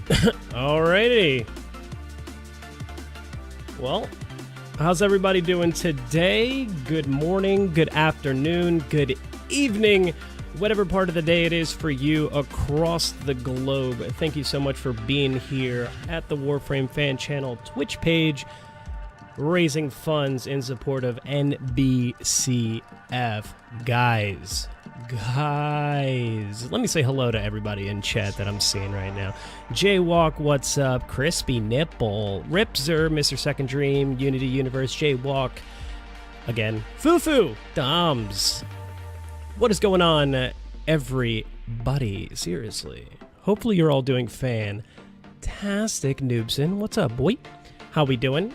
Alrighty. Well, how's everybody doing today? Good morning, good afternoon, good evening, whatever part of the day it is for you across the globe. Thank you so much for being here at the Warframe fan channel Twitch page, raising funds in support of NBCF. Guys, let me say hello to everybody in chat that I'm seeing right now. Jaywalk, what's up? Crispy Nipple, Ripzer, Mr. Second Dream, Unity Universe, Jaywalk, again, Fufu, Doms. What is going on, everybody? Seriously. Hopefully you're all doing fantastic. Noobson, what's up, boy? How we doing?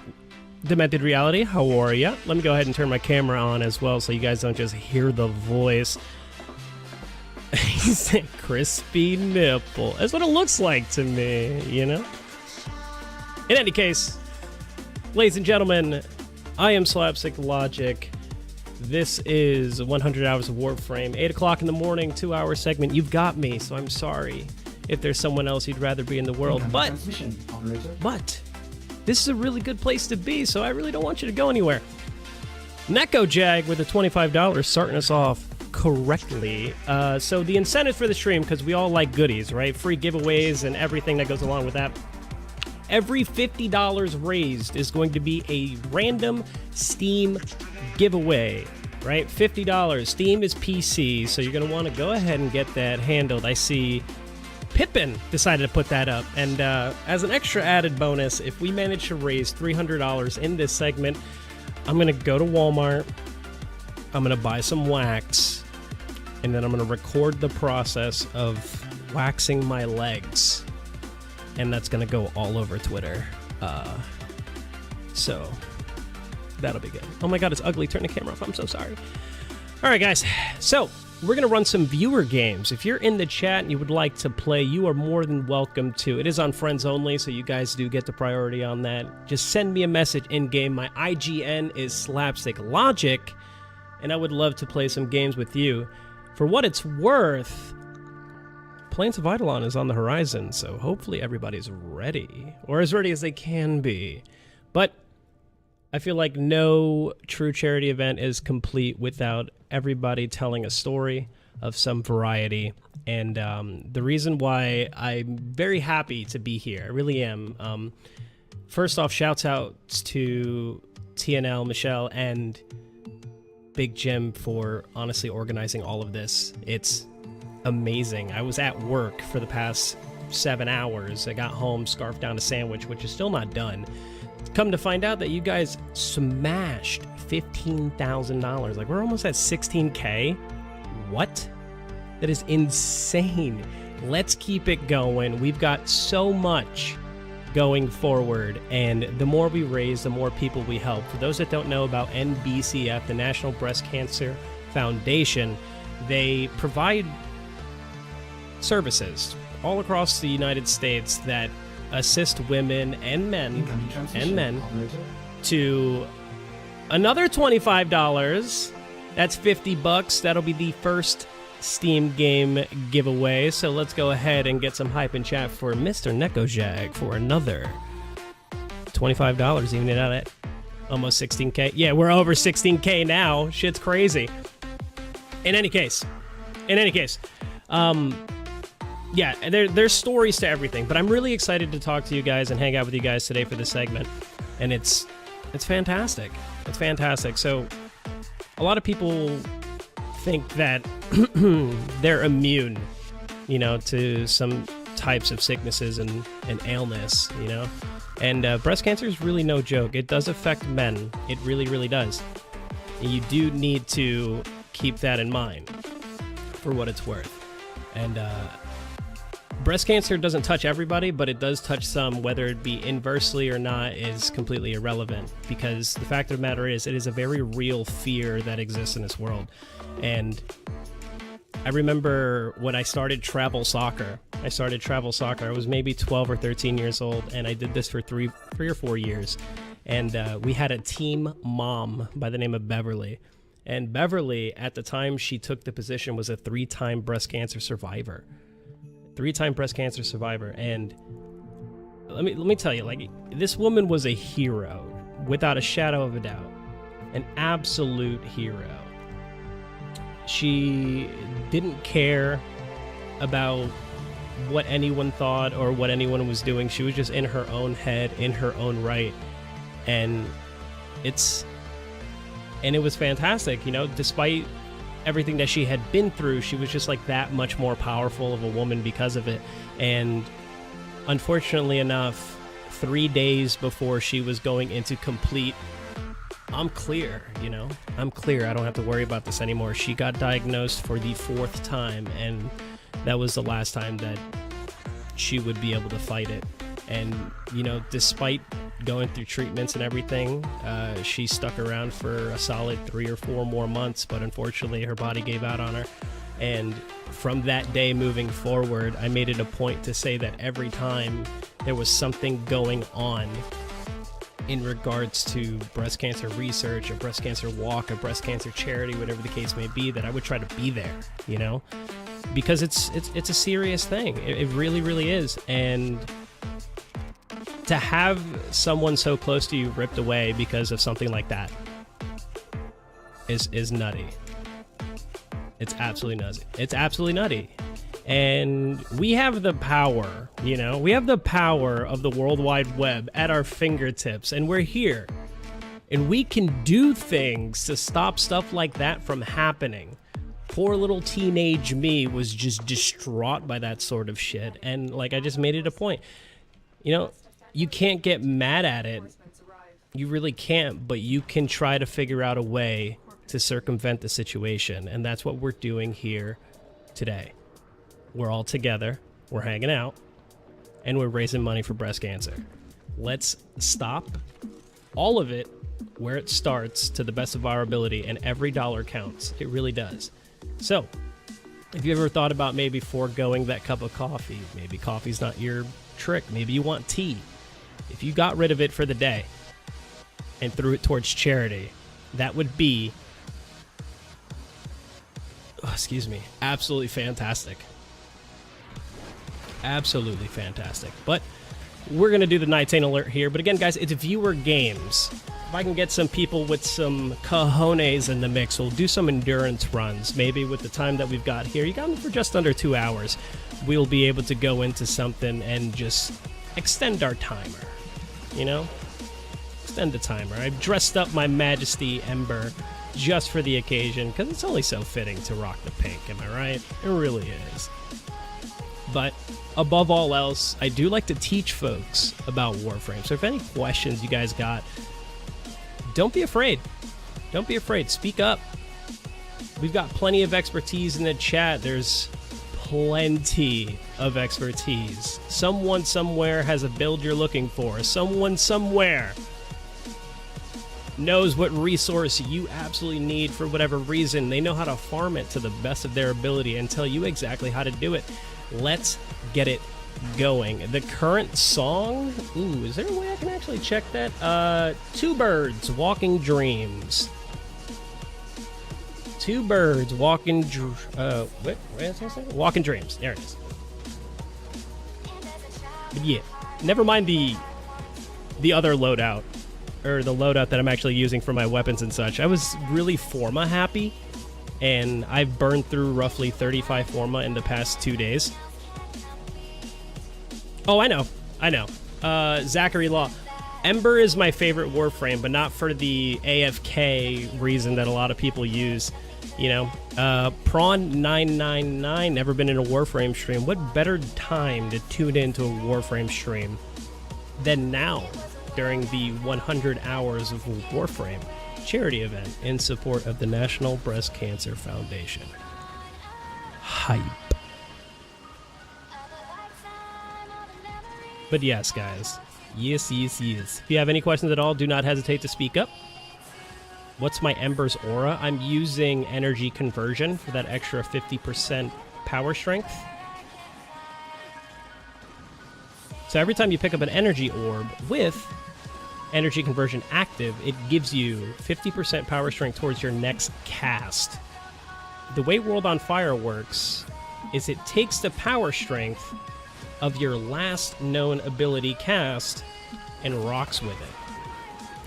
Demented Reality, how are ya? Let me go ahead and turn my camera on as well so you guys don't just hear the voice. He said crispy nipple. That's what it looks like to me, you know? In any case, ladies and gentlemen, I am Slapsticklogic. This is 100 hours of Warframe. 8 o'clock in the morning, 2-hour segment. You've got me, so I'm sorry if there's someone else you'd rather be in the world. But this is a really good place to be, so I really don't want you to go anywhere. Neko Jag with a $25 starting us off correctly. So the incentive for the stream, because we all like goodies, right? Free giveaways and everything that goes along with that. Every $50 raised is going to be a random Steam giveaway, right? $50. Steam is PC, so you're going to want to go ahead and get that handled. I see Pippin decided to put that up. And as an extra added bonus, if we manage to raise $300 in this segment, I'm going to go to Walmart, I'm going to buy some wax, and then I'm going to record the process of waxing my legs. And that's going to go all over Twitter. So that'll be good. Oh my god, it's ugly. Turn the camera off. I'm so sorry. All right, guys. So we're going to run some viewer games. If you're in the chat and you would like to play, you are more than welcome to. It is on friends only, so you guys do get the priority on that. Just send me a message in-game. My IGN is Slapsticklogic, and I would love to play some games with you. For what it's worth, Plains of Eidolon is on the horizon, so hopefully everybody's ready, or as ready as they can be. But I feel like no true charity event is complete without everybody telling a story of some variety. And the reason why I'm very happy to be here, I really am. First off, shouts out to TNL, Michelle, and Big Jim for honestly organizing all of this. It's amazing. I was at work for the past 7 hours. I got home, scarfed down a sandwich, which is still not done. Come to find out that you guys smashed $15,000. Like, we're almost at 16K. What? That is insane. Let's keep it going. We've got so much going forward, and the more we raise, the more people we help. For those that don't know about NBCF, the National Breast Cancer Foundation, they provide services all across the United States that assist women and men to another $25. That's $50. That'll be the first Steam game giveaway. So let's go ahead and get some hype in chat for Mr. Neko Jag for another $25, even it out at almost 16K. Yeah, we're over 16K now. Shit's crazy. In any case, yeah, there's stories to everything, but I'm really excited to talk to you guys and hang out with you guys today for this segment, and it's fantastic. It's fantastic. So a lot of people think that they're immune, you know, to some types of sicknesses and illness, you know, and breast cancer is really no joke. It does affect men. It really, really does. And you do need to keep that in mind for what it's worth. And breast cancer doesn't touch everybody, but it does touch some. Whether it be inversely or not is completely irrelevant, because the fact of the matter is, it is a very real fear that exists in this world. And I remember when I started travel soccer. I was maybe 12 or 13 years old, and I did this for three or 4 years. And we had a team mom by the name of Beverly. And Beverly, at the time she took the position, was a 3-time breast cancer survivor. And let me tell you, like, this woman was a hero without a shadow of a doubt. An absolute hero. She didn't care about what anyone thought or what anyone was doing. She was just in her own head, in her own right. And it was fantastic, you know, despite everything that she had been through, she was just like that much more powerful of a woman because of it. And unfortunately enough, 3 days before she was going into complete, I'm clear, you know, I'm clear, I don't have to worry about this anymore, she got diagnosed for the 4th time, and that was the last time that she would be able to fight it. And, you know, despite going through treatments and everything, she stuck around for a solid 3 or 4 more months, but unfortunately her body gave out on her. And from that day moving forward, I made it a point to say that every time there was something going on in regards to breast cancer research, a breast cancer walk, a breast cancer charity, whatever the case may be, that I would try to be there, you know, because it's a serious thing. It really, really is. And to have someone so close to you ripped away because of something like that is nutty. It's absolutely nutty. It's absolutely nutty. And we have the power, you know, we have the power of the World Wide Web at our fingertips, and we're here. And we can do things to stop stuff like that from happening. Poor little teenage me was just distraught by that sort of shit. And like, I just made it a point, you know, you can't get mad at it. You really can't, but you can try to figure out a way to circumvent the situation. And that's what we're doing here today. We're all together, we're hanging out, and we're raising money for breast cancer. Let's stop all of it where it starts to the best of our ability, and every dollar counts. It really does. So, if you ever thought about maybe foregoing that cup of coffee, maybe coffee's not your trick, maybe you want tea. If you got rid of it for the day and threw it towards charity, that would be, absolutely fantastic. Absolutely fantastic. But we're going to do the Nightain alert here. But again, guys, it's viewer games. If I can get some people with some cojones in the mix, we'll do some endurance runs. Maybe with the time that we've got here, you got them for just under 2 hours, we'll be able to go into something and just extend our timer. You know? Extend the timer. I've dressed up my Majesty Ember just for the occasion, because it's only so fitting to rock the pink, am I right? It really is. But above all else, I do like to teach folks about Warframe. So if any questions you guys got, don't be afraid. Don't be afraid. Speak up. We've got plenty of expertise in the chat. There's plenty of expertise. Someone somewhere has a build you're looking for. Someone somewhere knows what resource you absolutely need for whatever reason. They know how to farm it to the best of their ability and tell you exactly how to do it. Let's get it going. The current song, ooh, is there a way I can actually check that? Two Birds, Walking Dreams. Two Birds, Walking Walking Dreams. There it is. But yeah, never mind the other loadout, or the loadout that I'm actually using for my weapons and such. I was really Forma happy, and I've burned through roughly 35 Forma in the past 2 days. Oh, I know. Zachary Law. Ember is my favorite Warframe, but not for the AFK reason that a lot of people use. You know, Prawn999, never been in a Warframe stream. What better time to tune into a Warframe stream than now, during the 100 Hours of Warframe charity event in support of the National Breast Cancer Foundation. Hype. But yes, guys. Yes. If you have any questions at all, do not hesitate to speak up. What's my Ember's aura? I'm using energy conversion for that extra 50% power strength. So every time you pick up an energy orb with energy conversion active, it gives you 50% power strength towards your next cast. The way World on Fire works is it takes the power strength of your last known ability cast and rocks with it.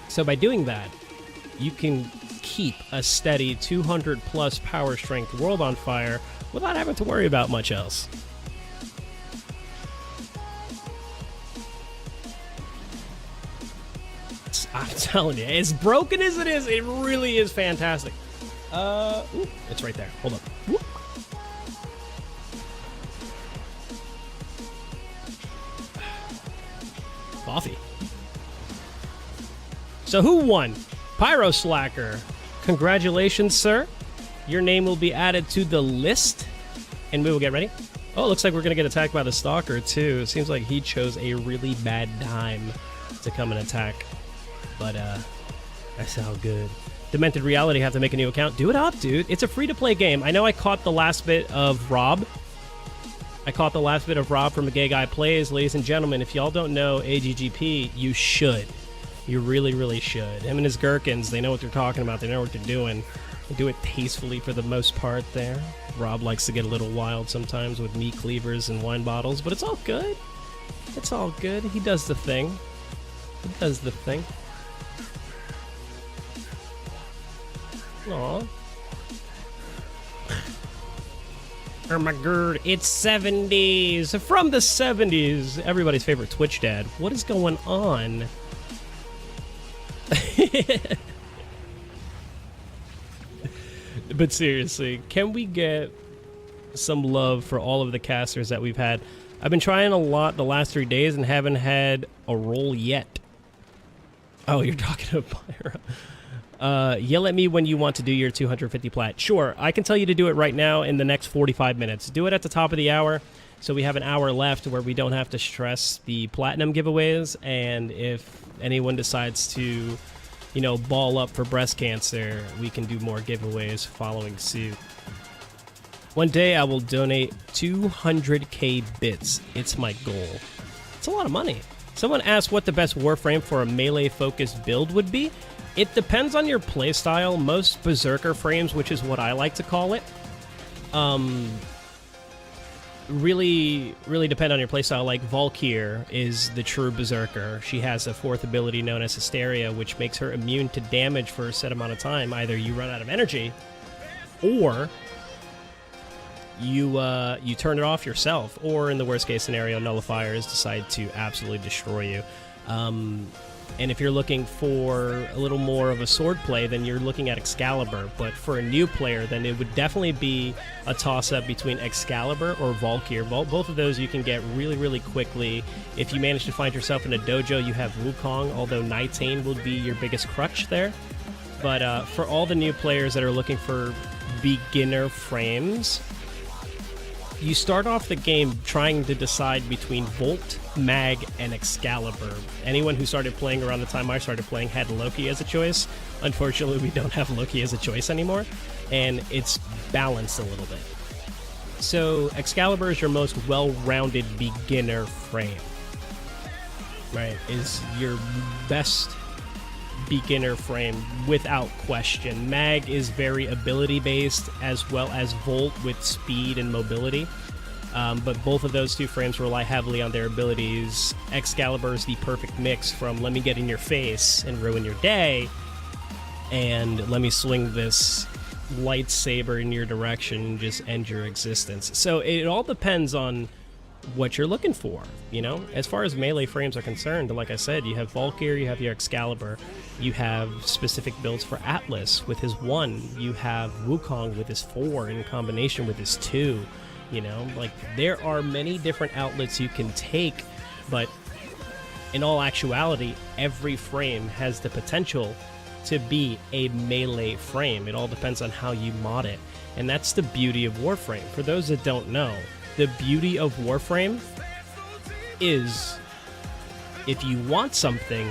So by doing that, you can keep a steady 200 plus power strength world on fire without having to worry about much else. I'm telling you, as broken as it is, it really is fantastic. Ooh, it's right there. Hold up. Whoop. Coffee. So who won? Pyro Slacker. Congratulations, sir. Your name will be added to the list, and we will get ready. Oh, it looks like we're going to get attacked by the Stalker, too. It seems like he chose a really bad time to come and attack. But, that's all good. Demented Reality, have to make a new account. Do it up, dude. It's a free-to-play game. I know I caught the last bit of Rob. From The Gay Guy Plays. Ladies and gentlemen, if y'all don't know AGGP, you should. You really, really should. Him and his gherkins, they know what they're talking about. They know what they're doing. They do it tastefully for the most part there. Rob likes to get a little wild sometimes with meat cleavers and wine bottles, but it's all good. It's all good. He does the thing. He does the thing. Aw. Oh my god, it's 70s! From the 70s! Everybody's favorite Twitch dad. What is going on? But seriously, can we get some love for all of the casters that we've had? I've been trying a lot the last 3 days and haven't had a roll yet. Oh, you're talking to Pyro. Yell at me when you want to do your 250 plat. Sure, I can tell you to do it right now in the next 45 minutes. Do it at the top of the hour, so we have an hour left where we don't have to stress the platinum giveaways, and if anyone decides to, you know, ball up for breast cancer, we can do more giveaways following suit. One day I will donate 200k bits. It's my goal. It's a lot of money. Someone asked what the best Warframe for a melee-focused build would be. It depends on your playstyle. Most Berserker frames, which is what I like to call it, really depend on your playstyle. Like Valkyr is the true Berserker. She has a fourth ability known as Hysteria, which makes her immune to damage for a set amount of time. Either you run out of energy, or you turn it off yourself, or in the worst case scenario, nullifiers decide to absolutely destroy you. And if you're looking for a little more of a sword play, then you're looking at Excalibur. But for a new player, then it would definitely be a toss-up between Excalibur or Valkyr. Both of those you can get really, really quickly. If you manage to find yourself in a dojo, you have Wukong, although Nightane will be your biggest crutch there. But for all the new players that are looking for beginner frames, you start off the game trying to decide between Volt, Mag, and Excalibur. Anyone who started playing around the time I started playing had Loki as a choice. Unfortunately, we don't have Loki as a choice anymore, and it's balanced a little bit. So Excalibur is your most well-rounded beginner frame, right? Is your best beginner frame without question. Mag is very ability based, as well as Volt with speed and mobility, but both of those two frames rely heavily on their abilities. Excalibur is the perfect mix from let me get in your face and ruin your day, and let me swing this lightsaber in your direction and just end your existence. So it all depends on what you're looking for, you know? As far as melee frames are concerned, like I said, you have Valkyr, you have your Excalibur, you have specific builds for Atlas with his 1, you have Wukong with his 4 in combination with his 2, you know? Like, there are many different outlets you can take, but in all actuality, every frame has the potential to be a melee frame. It all depends on how you mod it, and that's the beauty of Warframe. For those that don't know, the beauty of Warframe is if you want something,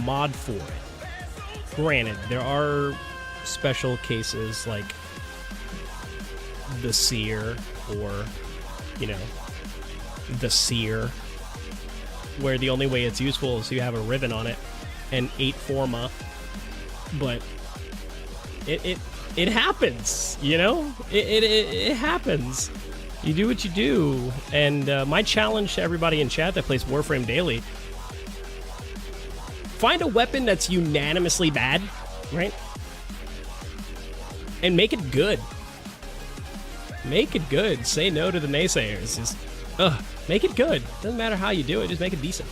mod for it. Granted, there are special cases like the Seer or, you know, the Seer, where the only way it's useful is you have a ribbon on it and 8 Forma, but it happens, you know? It happens. You do what you do. And my challenge to everybody in chat that plays Warframe daily, find a weapon that's unanimously bad, right? And make it good. Make it good. Say no to the naysayers. Just, make it good. Doesn't matter how you do it, just make it decent.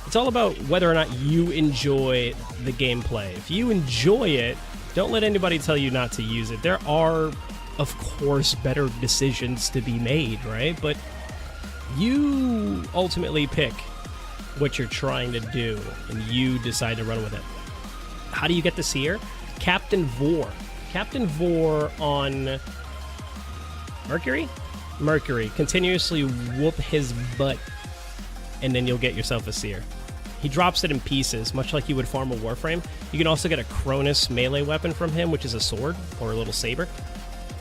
It's all about whether or not you enjoy the gameplay. If you enjoy it, don't let anybody tell you not to use it. There are, of course, better decisions to be made, right? But you ultimately pick what you're trying to do, and you decide to run with it. How do you get the seer? Captain Vor. Captain Vor on Mercury? Mercury. Continuously whoop his butt, and then you'll get yourself a seer. He drops it in pieces, much like you would farm a Warframe. You can also get a Cronus melee weapon from him, which is a sword, or a little saber.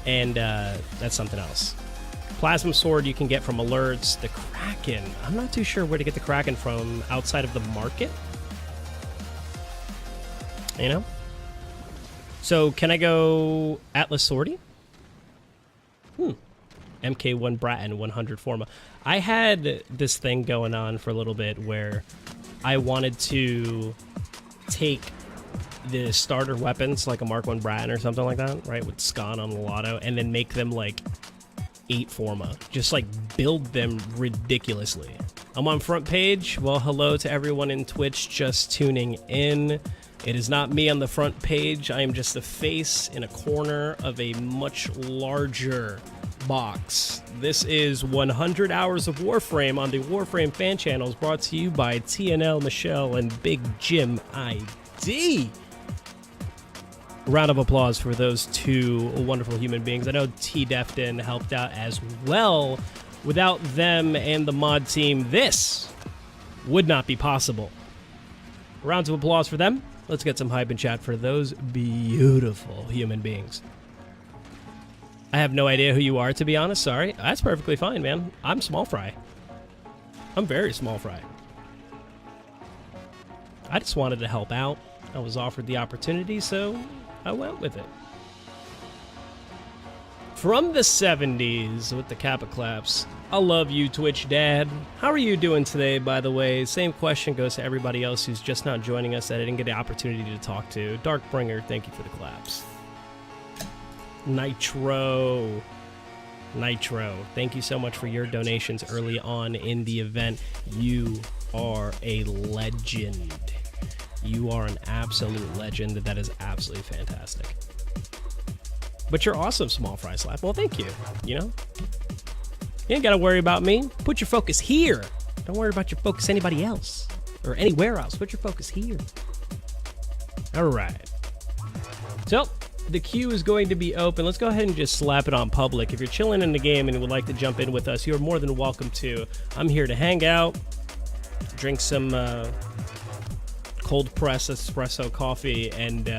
And that's something else. Plasma sword you can get from alerts. The Kraken. I'm not too sure where to get the Kraken from outside of the market. You know? So, can I go Atlas Swordy? MK1 Bratton 100 Forma. I had this thing going on for a little bit where I wanted to take the starter weapons, like a Mark 1 Bratton or something like that, right, with Scon on the Lotto, and then make them like 8 Forma. Just like build them ridiculously. I'm on front page. Well, hello to everyone in Twitch just tuning in. It is not me on the front page. I am just the face in a corner of a much larger box. This is 100 Hours of Warframe on the Warframe fan channels, brought to you by TNL Michelle and Big Jim ID. Round of applause for those two wonderful human beings. I know T Defton helped out as well. Without them and the mod team, this would not be possible. Rounds of applause for them. Let's get some hype in chat for those beautiful human beings. I have no idea who you are, to be honest. Sorry. That's perfectly fine, man. I'm small fry. I'm very small fry. I just wanted to help out. I was offered the opportunity, so I went with it. From the 70s with the Kappa Claps. I love you, Twitch Dad. How are you doing today, by the way? Same question goes to everybody else who's just not joining us that I didn't get the opportunity to talk to. Darkbringer, thank you for the claps. Nitro, thank you so much for your donations early on in the event. You are a legend. You are an absolute legend. That is absolutely fantastic. But you're awesome, Small Fry Slap. Well, thank you. You know, you ain't gotta worry about me. Put your focus here. Don't worry about your focus anybody else or anywhere else. Put your focus here. All right. So the queue is going to be open. Let's go ahead and just slap it on public. If you're chilling in the game and would like to jump in with us, you're more than welcome to. I'm here to hang out, drink some cold press espresso coffee, and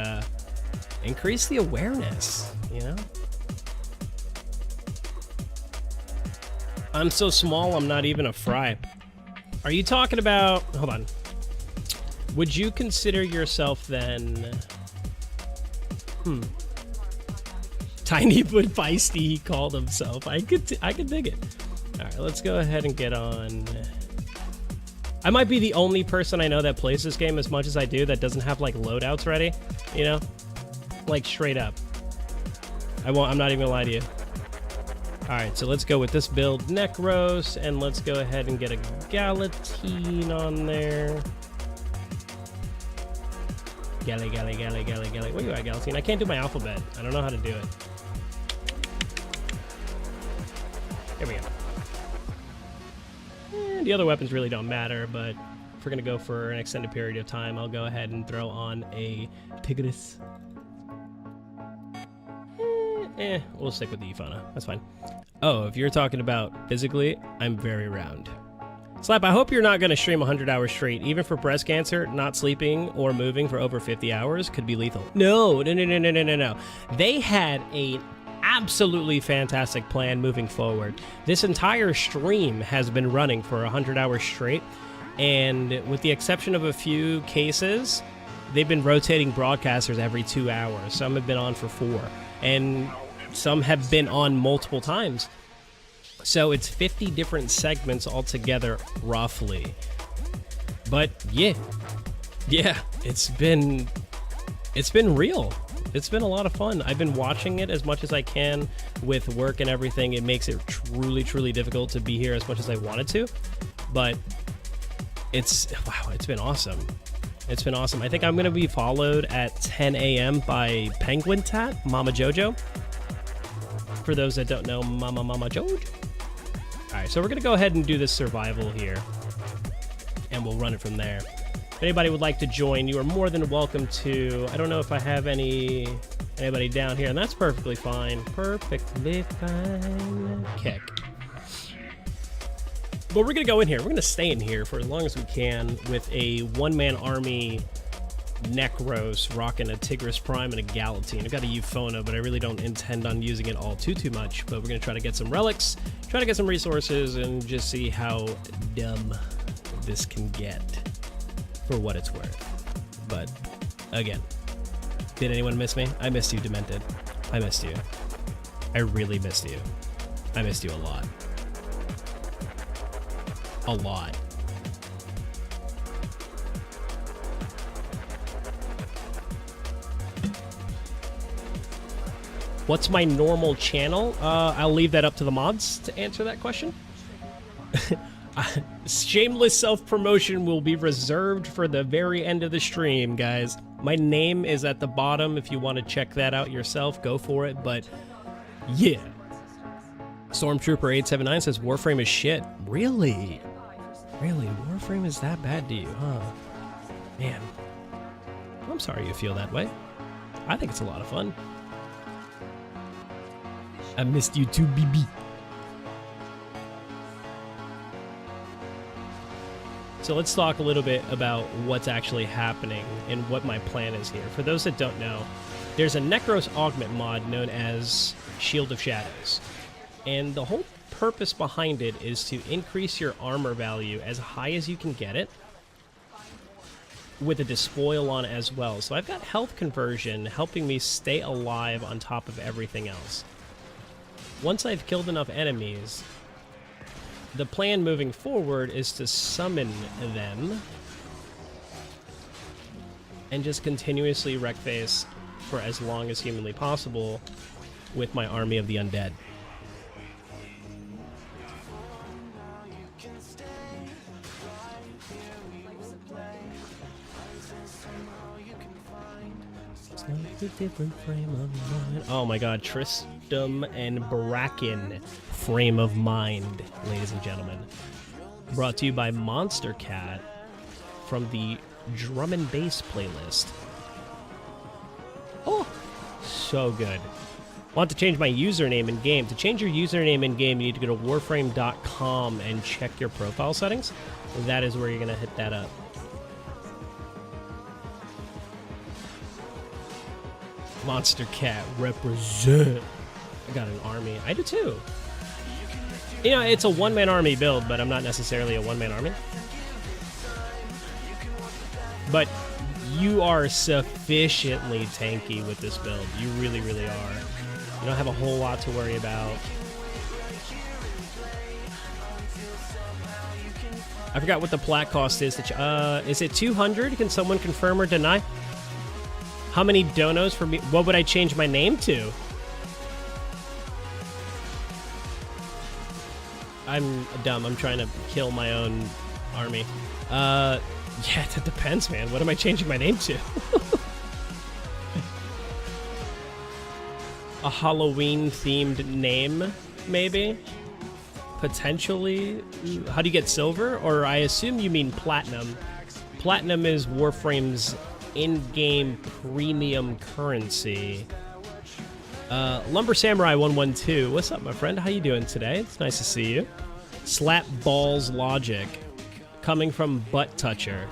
increase the awareness, you know? I'm so small, I'm not even a fry. Are you talking about... Hold on. Would you consider yourself then... Tiny but feisty, he called himself. I could dig it. All right, let's go ahead and get on. I might be the only person I know that plays this game as much as I do that doesn't have like loadouts ready, you know, like straight up. I'm not even gonna lie to you. All right, so let's go with this build, Necros, and let's go ahead and get a Galatine on there. Galley. Where you at, Galatine? I can't do my alphabet. I don't know how to do it. Here we go. The other weapons really don't matter, but if we're going to go for an extended period of time, I'll go ahead and throw on a Tigris. We'll stick with the Ifana. That's fine. Oh, if you're talking about physically, I'm very round. Slap, I hope you're not going to stream 100 hours straight. Even for breast cancer, not sleeping or moving for over 50 hours could be lethal. No. They had a absolutely fantastic plan moving forward. This entire stream has been running for 100 hours straight, and with the exception of a few cases, they've been rotating broadcasters every 2 hours. Some have been on for 4, and some have been on multiple times. So it's 50 different segments altogether, roughly. But yeah, it's been real. It's been a lot of fun. I've been watching it as much as I can with work and everything. It makes it truly difficult to be here as much as I wanted to, but it's been awesome. It's been awesome. I think I'm going to be followed at 10 a.m. by Penguin Tat, Mama Jojo. For those that don't know, Mama Jojo. All right, so we're going to go ahead and do this survival here, and we'll run it from there. If anybody would like to join, you are more than welcome to. I don't know if I have anybody down here, and that's perfectly fine. Perfectly fine. Kick. But we're going to go in here. We're going to stay in here for as long as we can with a one-man army Necros rocking a Tigris Prime and a Galatine. I've got a Euphona, but I really don't intend on using it all too much. But we're going to try to get some relics, try to get some resources, and just see how dumb this can get for what it's worth. But again, did anyone miss me? I missed you, Demented. I missed you. I really missed you. I missed you a lot. A lot. What's my normal channel? I'll leave that up to the mods to answer that question. Shameless self-promotion will be reserved for the very end of the stream, guys. My name is at the bottom. If you want to check that out yourself, go for it. But yeah. Stormtrooper879 says Warframe is shit. Really? Really? Warframe is that bad to you, huh? Man. I'm sorry you feel that way. I think it's a lot of fun. I missed you too, BB. So let's talk a little bit about what's actually happening and what my plan is here. For those that don't know, there's a Necros augment mod known as Shield of Shadows. And the whole purpose behind it is to increase your armor value as high as you can get it with a despoil on as well. So I've got health conversion helping me stay alive on top of everything else. Once I've killed enough enemies, the plan moving forward is to summon them and just continuously wreck face for as long as humanly possible with my army of the undead. Different frame of mind. Oh my god, Tristram and Bracken frame of mind, ladies and gentlemen. Brought to you by Monster Cat from the Drum and Bass playlist. Oh, so good. Want to change my username in game. To change your username in game, you need to go to warframe.com and check your profile settings. That is where you're going to hit that up. Monster Cat represent. I got an army. I do too. You know, it's a one-man army build, but I'm not necessarily a one-man army. But you are sufficiently tanky with this build. You really, really are. You don't have a whole lot to worry about. I forgot what the plat cost is. Is it 200? Can someone confirm or deny? How many donos for me? What would I change my name to? I'm dumb. I'm trying to kill my own army. Yeah, that depends, man. What am I changing my name to? A Halloween-themed name, maybe? Potentially? How do you get silver? Or I assume you mean platinum. Platinum is Warframe's in-game premium currency. Lumber Samurai 112, what's up, my friend? How you doing today? It's nice to see you. Slap Balls Logic, coming from Butt Toucher.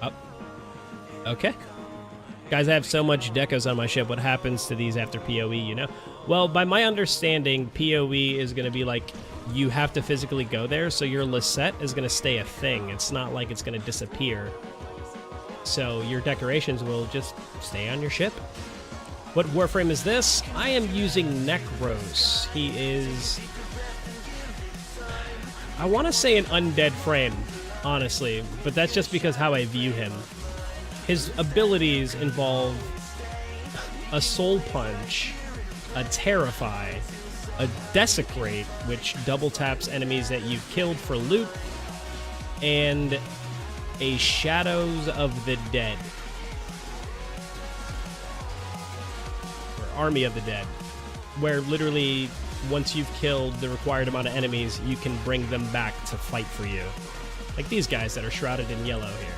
Up. Okay. Guys, I have so much decos on my ship. What happens to these after PoE, you know? Well, by my understanding, PoE is going to be like, you have to physically go there, so your Lisette is going to stay a thing. It's not like it's going to disappear. So your decorations will just stay on your ship. What Warframe is this? I am using Necros. He is... I want to say an undead frame, honestly, but that's just because how I view him. His abilities involve a Soul Punch, a Terrify, a Desecrate, which double taps enemies that you've killed for loot, and a Shadows of the Dead. Or Army of the Dead, where literally once you've killed the required amount of enemies, you can bring them back to fight for you. Like these guys that are shrouded in yellow here.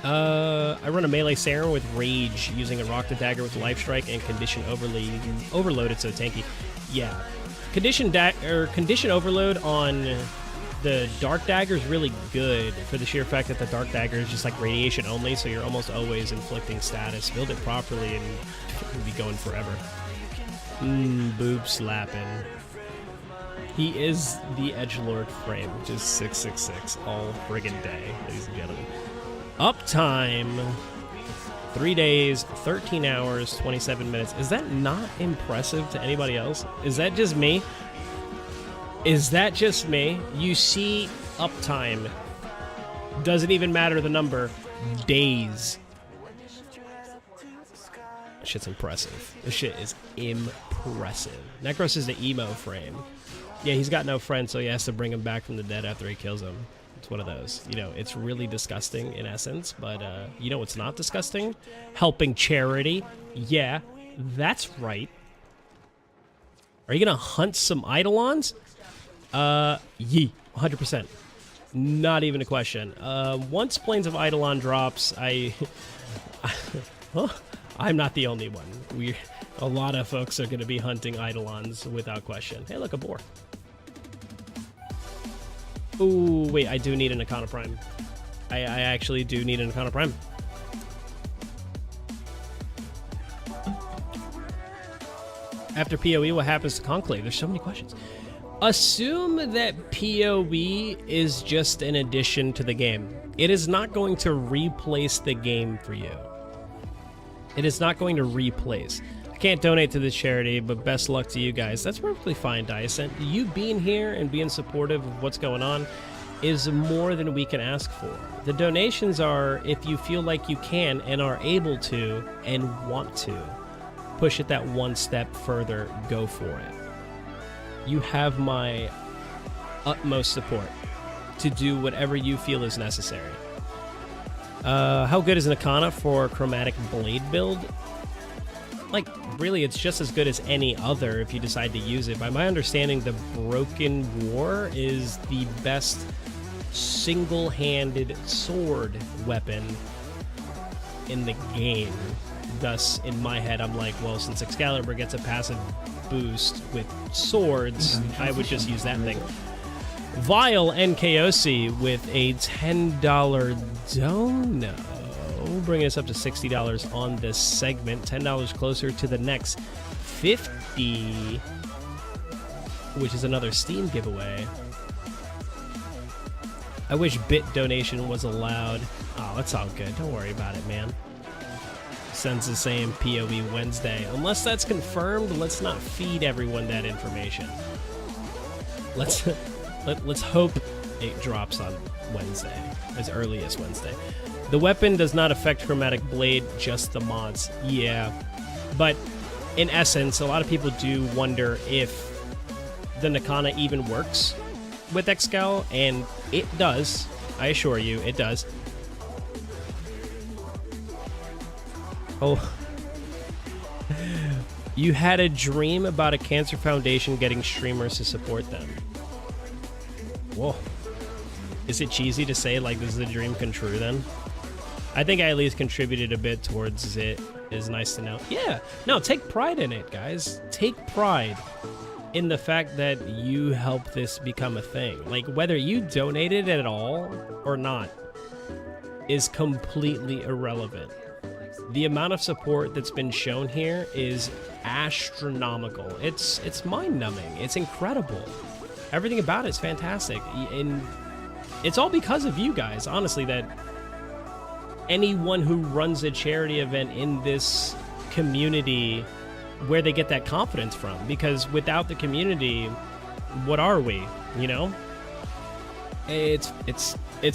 I run a melee Sarin with Rage, using a Rock the Dagger with Life Strike and Condition Overload. It's so tanky. Yeah. Condition Overload on the Dark Dagger is really good for the sheer fact that the Dark Dagger is just like radiation only, so you're almost always inflicting status. Build it properly and you'll be going forever. Boob slapping. He is the Edgelord frame, just 666 all friggin' day, ladies and gentlemen. Uptime, 3 days, 13 hours, 27 minutes. Is that not impressive to anybody else? Is that just me? Is that just me? You see uptime. Doesn't even matter the number. Days. This shit's impressive. This shit is impressive. Necros is the emo frame. Yeah, he's got no friend, so he has to bring him back from the dead after he kills him. It's one of those. You know, it's really disgusting in essence, but you know what's not disgusting? Helping charity. Yeah, that's right. Are you gonna hunt some Eidolons? 100%. Not even a question. Once Plains of Eidolon drops, I'm not the only one. A lot of folks are gonna be hunting Eidolons without question. Hey, look, a boar. Ooh, wait, I do need an Arcana Prime. I actually do need an Arcana Prime. After PoE, what happens to Conclave? There's so many questions. Assume that PoE is just an addition to the game. It is not going to replace the game for you. It is not going to replace. I can't donate to this charity, but best luck to you guys. That's perfectly fine, Dyson. You being here and being supportive of what's going on is more than we can ask for. The donations are if you feel like you can and are able to and want to push it that one step further, go for it. You have my utmost support to do whatever you feel is necessary. How good is an Arcana for Chromatic Blade build? Like, really, it's just as good as any other if you decide to use it. By my understanding, the Broken War is the best single-handed sword weapon in the game. Thus, in my head, I'm like, well, since Excalibur gets a passive boost with swords, I would just use that thing. Vile NKOC with a $10 dono, bringing us up to $60 on this segment. $10 closer to the next 50, which is another Steam giveaway. I wish bit donation was allowed. Oh, that's all good. Don't worry about it, man. Sends the same PoE Wednesday. Unless that's confirmed, let's not feed everyone that information. Let's hope it drops on Wednesday, as early as Wednesday. The weapon does not affect Chromatic Blade, just the mods. Yeah, but in essence, a lot of people do wonder if the Nakana even works with Excal, and it does. I assure you, it does. Oh. You had a dream about a cancer foundation getting streamers to support them. Whoa. Is it cheesy to say, like, this is a dream come true then? I think I at least contributed a bit towards it. It is nice to know. Yeah. No, take pride in it, guys. Take pride in the fact that you helped this become a thing. Like, whether you donated at all or not is completely irrelevant. The amount of support that's been shown here is astronomical. It's mind-numbing. It's incredible. Everything about it is fantastic. And it's all because of you guys, honestly, that anyone who runs a charity event in this community where they get that confidence from, because without the community, what are we, you know? It's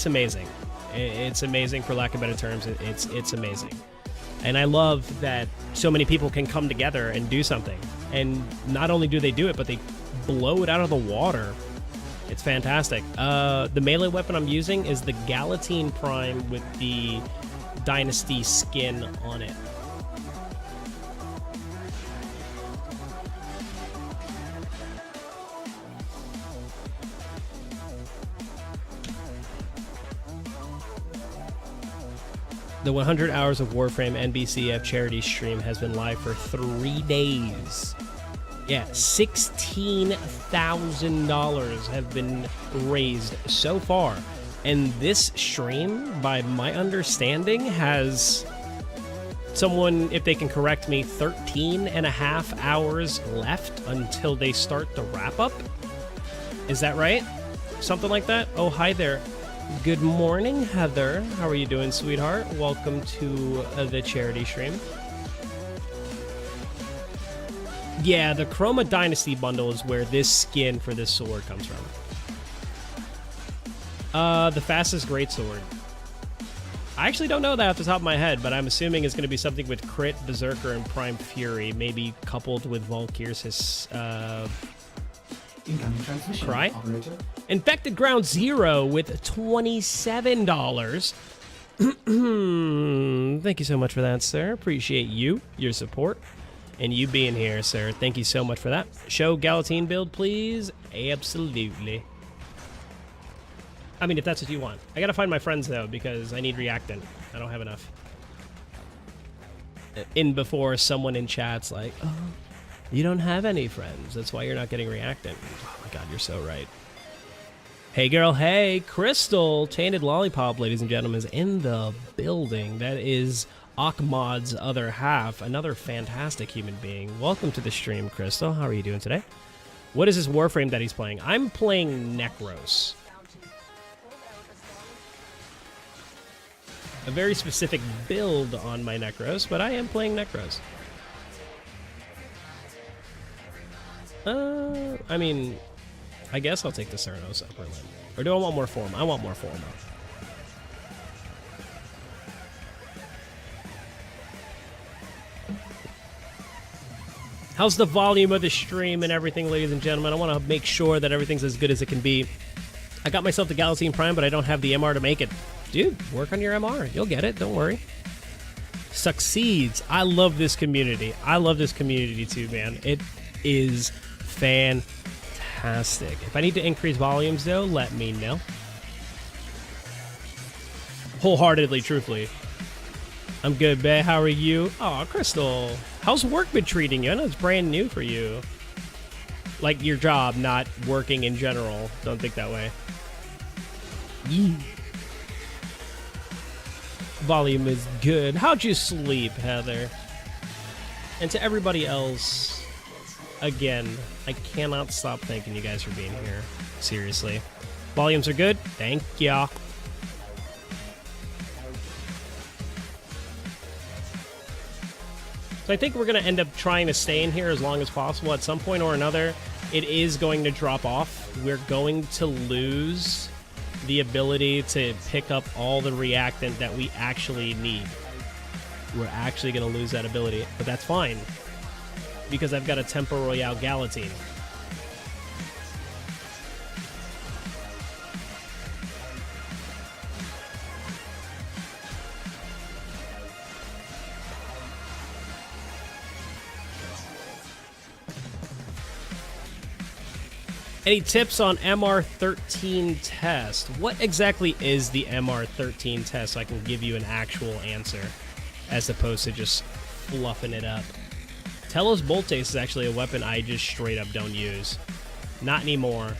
amazing. It's amazing, for lack of better terms. It's amazing. And I love that so many people can come together and do something. And not only do they do it, but they blow it out of the water. It's fantastic. The melee weapon I'm using is the Galatine Prime with the Dynasty skin on it. The 100 Hours of Warframe NBCF charity stream has been live for 3 days. Yeah, $16,000 have been raised so far. And this stream, by my understanding, has someone, if they can correct me, 13 and a half hours left until they start the wrap-up. Is that right? Something like that? Oh, hi there. Good morning, Heather. How are you doing, sweetheart? Welcome to the charity stream. Yeah, the Chroma Dynasty bundle is where this skin for this sword comes from. The fastest greatsword. I actually don't know that off the top of my head, but I'm assuming it's going to be something with Crit, Berserker, and Prime Fury, maybe coupled with Valkyr's Cry. Operator. Infected Ground Zero with $27. Thank you so much for that, sir. Appreciate you, your support, and you being here, sir. Thank you so much for that. Show Galatine build, please. Absolutely. I mean, if that's what you want. I gotta find my friends, though, because I need reactant. I don't have enough. In before someone in chat's like, oh, you don't have any friends. That's why you're not getting reactant. Oh my god, you're so right. Hey girl, hey, Crystal, Tainted Lollipop, ladies and gentlemen, is in the building. That is Akmod's other half, another fantastic human being. Welcome to the stream, Crystal. How are you doing today? What is this Warframe that he's playing? I'm playing Necros. A very specific build on my Necros, but I am playing Necros. I mean, I guess I'll take the Cernos upper limb. Or do I want more form? I want more form. How's the volume of the stream and everything, ladies and gentlemen? I want to make sure that everything's as good as it can be. I got myself the Galatine Prime, but I don't have the MR to make it. Dude, work on your MR. You'll get it. Don't worry. Succeeds. I love this community. I love this community too, man. It is fantastic. If I need to increase volumes, though, let me know. Wholeheartedly, truthfully. I'm good, babe. How are you? Oh, Crystal. How's work been treating you? I know it's brand new for you. Like your job, not working in general. Don't think that way. Yee. Volume is good. How'd you sleep, Heather? And to everybody else, again, I cannot stop thanking you guys for being here. Seriously. Volumes are good. Thank ya. So I think we're going to end up trying to stay in here as long as possible. At some point or another, it is going to drop off. We're going to lose the ability to pick up all the reactant that we actually need. We're actually going to lose that ability, but that's fine because I've got a Tempo Royale Galatine. Any tips on MR13 test? What exactly is the MR13 test so I can give you an actual answer as opposed to just fluffing it up? Telos Boltes is actually a weapon I just straight up don't use. Not anymore.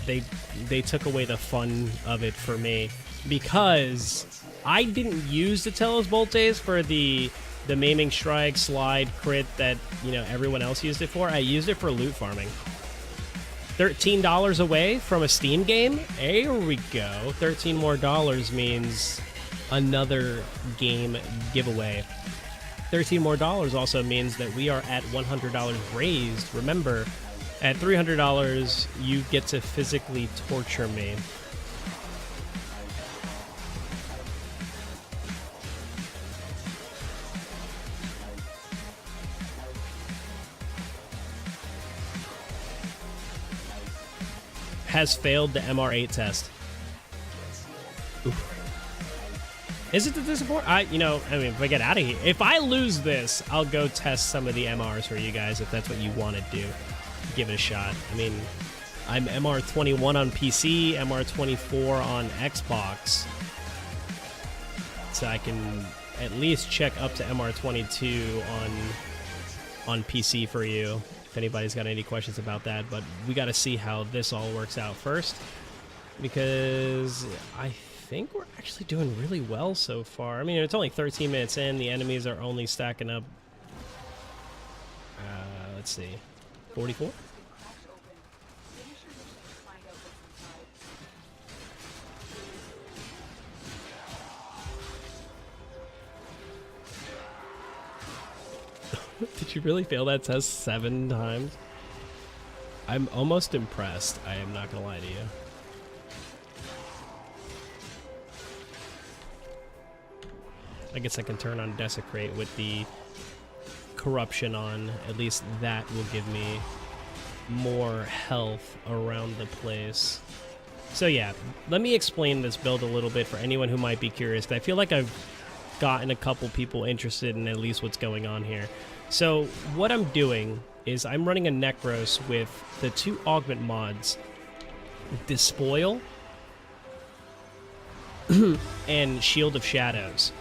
They took away the fun of it for me because I didn't use the Telos Boltes for the maiming strike, slide, crit that, you know, everyone else used it for. I used it for loot farming. $13 away from a Steam game? There we go. $13 more means another game giveaway. $13 more also means that we are at $100 raised. Remember, at $300, you get to physically torture me. Has failed the MR8 test. Oof. Is it the disappoint? I mean, if I get out of here, if I lose this, I'll go test some of the MRs for you guys if that's what you want to do. Give it a shot. I mean, I'm MR21 on PC, MR24 on Xbox, so I can at least check up to MR22 on PC for you if anybody's got any questions about that. But we got to see how this all works out first, because I think we're actually doing really well so far. I mean, it's only 13 minutes in. The enemies are only stacking up, let's see, 44? Did you really fail that test 7 times? I'm almost impressed. I am not gonna lie to you. I guess I can turn on Desecrate with the corruption on. At least that will give me more health around the place. So yeah, let me explain this build a little bit for anyone who might be curious, because I feel like I've gotten a couple people interested in at least what's going on here. So what I'm doing is I'm running a Necros with the 2 augment mods, Despoil and Shield of Shadows.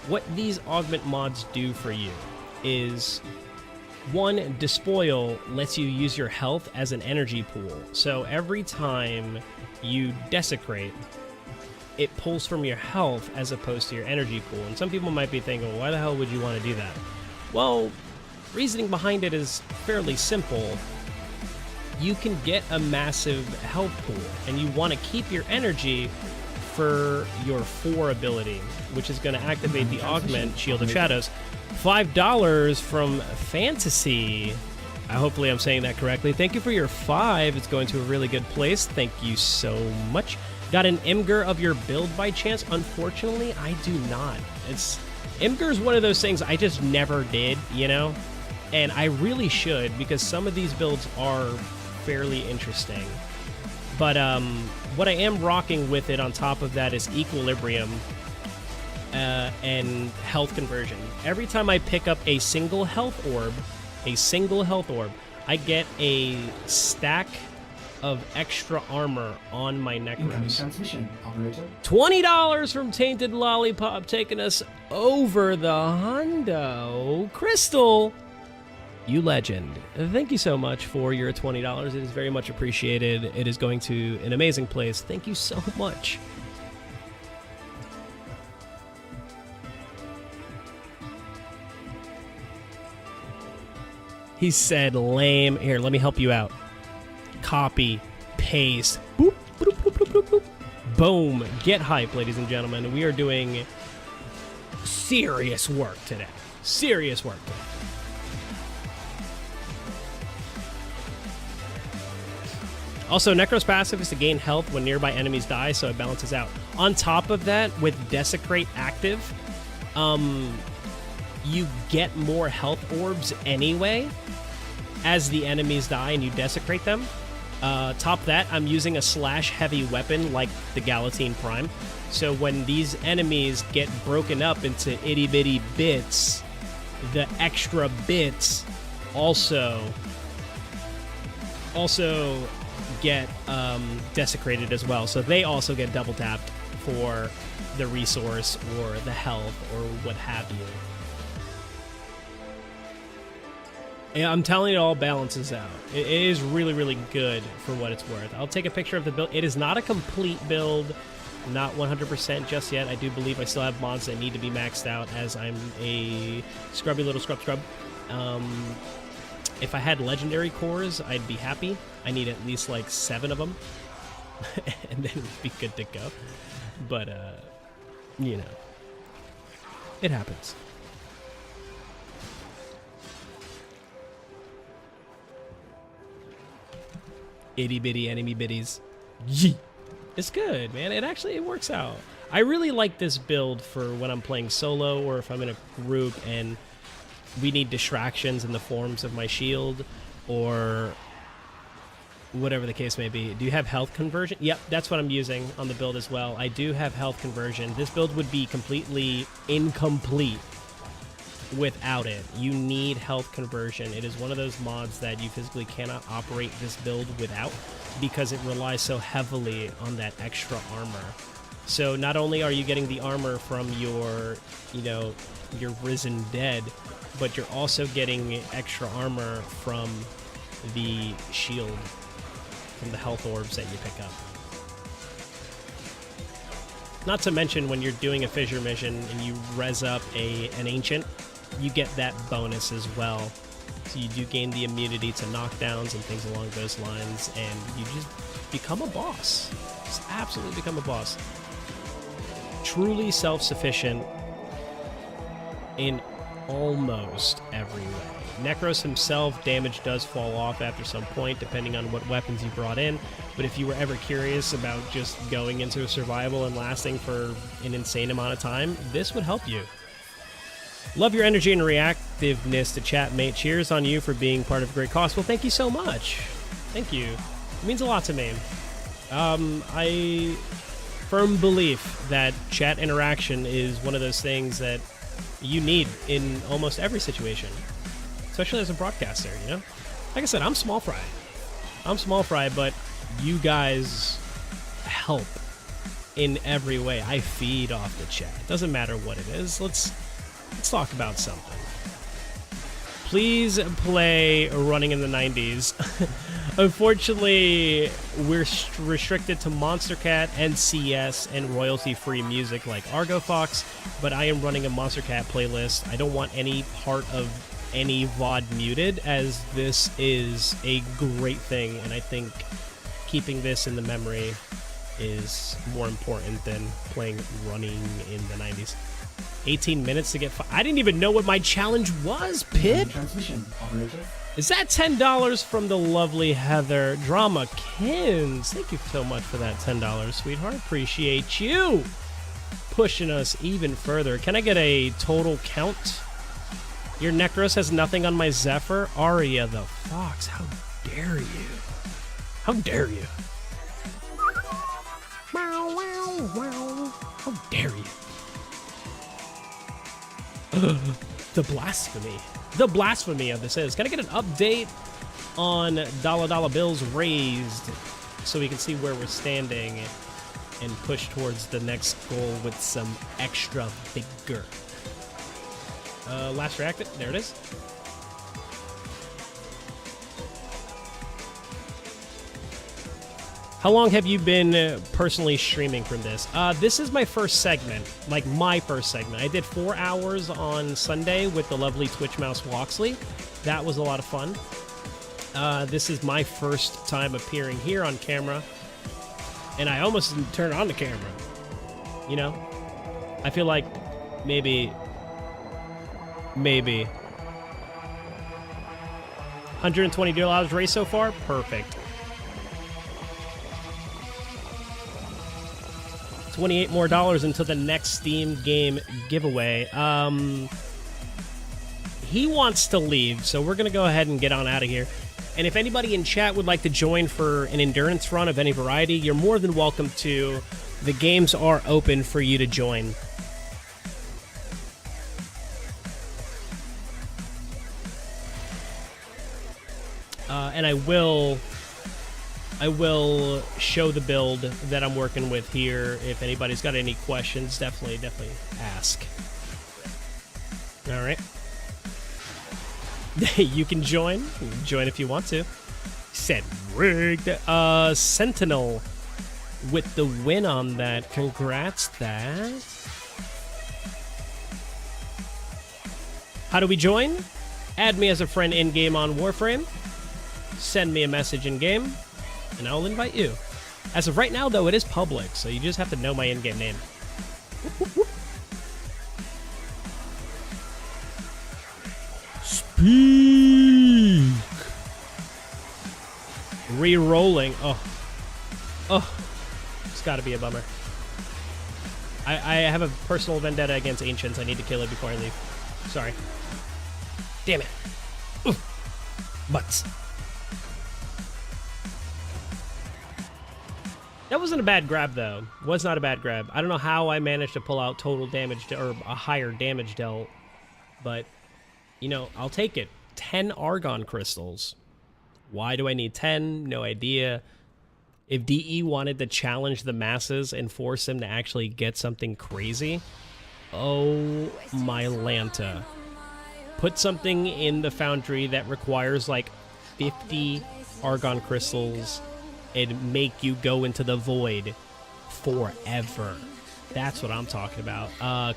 What these augment mods do for you is, 1, Despoil lets you use your health as an energy pool. So every time you desecrate, it pulls from your health as opposed to your energy pool. And some people might be thinking, well, why the hell would you want to do that? Well, reasoning behind it is fairly simple. You can get a massive health pool, and you want to keep your energy for your 4 ability, which is going to activate the Augment Shield of Shadows. $5 from Fantasy. Hopefully I'm saying that correctly. Thank you for your 5. It's going to a really good place. Thank you so much. Got an Imgur of your build by chance? Unfortunately, I do not. Imgur's one of those things I just never did, you know? And I really should, because some of these builds are fairly interesting. But what I am rocking with it on top of that is Equilibrium and Health Conversion. Every time I pick up a single health orb, I get a stack of extra armor on my Necros. Transmission, operator. $20 from Tainted Lollipop, taking us over the hundo. Crystal, you legend. Thank you so much for your $20. It is very much appreciated. It is going to an amazing place. Thank you so much. He said lame. Here, let me help you out. Copy, paste, boop, boop, boop, boop, boop, boop. Boom. Get hype, ladies and gentlemen. We are doing serious work today. Serious work today. Also, Necro's passive is to gain health when nearby enemies die, so it balances out. On top of that, with Desecrate active, you get more health orbs anyway as the enemies die and you desecrate them. Top that, I'm using a slash heavy weapon like the Galatine Prime. So when these enemies get broken up into itty bitty bits, the extra bits also get desecrated as well. So they also get double tapped for the resource or the health or what have you. Yeah, I'm telling you, it all balances out. It is really, really good for what it's worth. I'll take a picture of the build. It is not a complete build, not 100% just yet. I do believe I still have mods that need to be maxed out, as I'm a scrubby little scrub. If I had legendary cores, I'd be happy. I need at least like 7 of them, and then we'd be good to go. But you know, it happens. Itty bitty enemy bitties. Yee. It's good, man. It works out. I really like this build for when I'm playing solo or if I'm in a group and we need distractions in the forms of my shield or whatever the case may be. Do you have health conversion? Yep, that's what I'm using on the build as well. I do have health conversion. This build would be completely incomplete without it. You need health conversion. It is one of those mods that you physically cannot operate this build without because it relies so heavily on that extra armor. So not only are you getting the armor from your, you know, your risen dead, but you're also getting extra armor from the shield, from the health orbs that you pick up. Not to mention when you're doing a fissure mission and you res up an ancient, you get that bonus as well. So you do gain the immunity to knockdowns and things along those lines, and you just become a boss. Just absolutely become a boss. Truly self-sufficient in almost every way. Necros himself, damage does fall off after some point, depending on what weapons you brought in. But if you were ever curious about just going into a survival and lasting for an insane amount of time, this would help you. Love your energy and reactiveness to chat, mate. Cheers on you for being part of a great cause. Well, thank you so much. Thank you. It means a lot to me. I firm belief that chat interaction is one of those things that you need in almost every situation, especially as a broadcaster, you know? Like I said, I'm small fry. I'm small fry, but you guys help in every way. I feed off the chat. It doesn't matter what it is. Let's talk about something. Please play Running in the 90s. Unfortunately, we're restricted to Monster Cat, NCS, and royalty-free music like Argo Fox, but I am running a Monster Cat playlist. I don't want any part of any VOD muted, as this is a great thing, and I think keeping this in the memory is more important than playing Running in the 90s. 18 minutes to get... I didn't even know what my challenge was, Pit. Transmission operator. Is that $10 from the lovely Heather Drama Kins? Thank you so much for that $10, sweetheart. Appreciate you pushing us even further. Can I get a total count? Your Necros has nothing on my Zephyr. Aria the Fox, how dare you? How dare you? Wow, wow, wow. How dare you? The blasphemy of this is. Can I get an update on dollar bills raised so we can see where we're standing and push towards the next goal with some extra vigor? Last reacted. There it is. How long have you been personally streaming from this? This is my first segment, like my first segment. I did 4 hours on Sunday with the lovely Twitch Mouse Walksley. That was a lot of fun. This is my first time appearing here on camera, and I almost didn't turn on the camera. You know? I feel like maybe $120 race so far? Perfect. 28 more dollars until the next Steam game giveaway. He wants to leave, so we're going to go ahead and get on out of here. And if anybody in chat would like to join for an endurance run of any variety, you're more than welcome to. The games are open for you to join. And I will show the build that I'm working with here. If anybody's got any questions, definitely ask. All right. You can join. You can join if you want to. Said rigged. Sentinel with the win on that. Congrats, that. How do we join? Add me as a friend in-game on Warframe. Send me a message in-game, and I'll invite you. As of right now, though, it is public, so you just have to know my in-game name. Whoop, whoop, whoop. peak. Re-rolling. Oh. Oh. It's got to be a bummer. I have a personal vendetta against Ancients. I need to kill it before I leave. Sorry. Damn it. Oof. Butts. That wasn't a bad grab, though. Was not a bad grab. I don't know how I managed to pull out total damage, or a higher damage dealt, but, you know, I'll take it. 10 Argon crystals. Why do I need 10? No idea. If DE wanted to challenge the masses and force them to actually get something crazy, oh my Lanta. Put something in the foundry that requires like 50 Argon crystals and make you go into the void forever. That's what I'm talking about.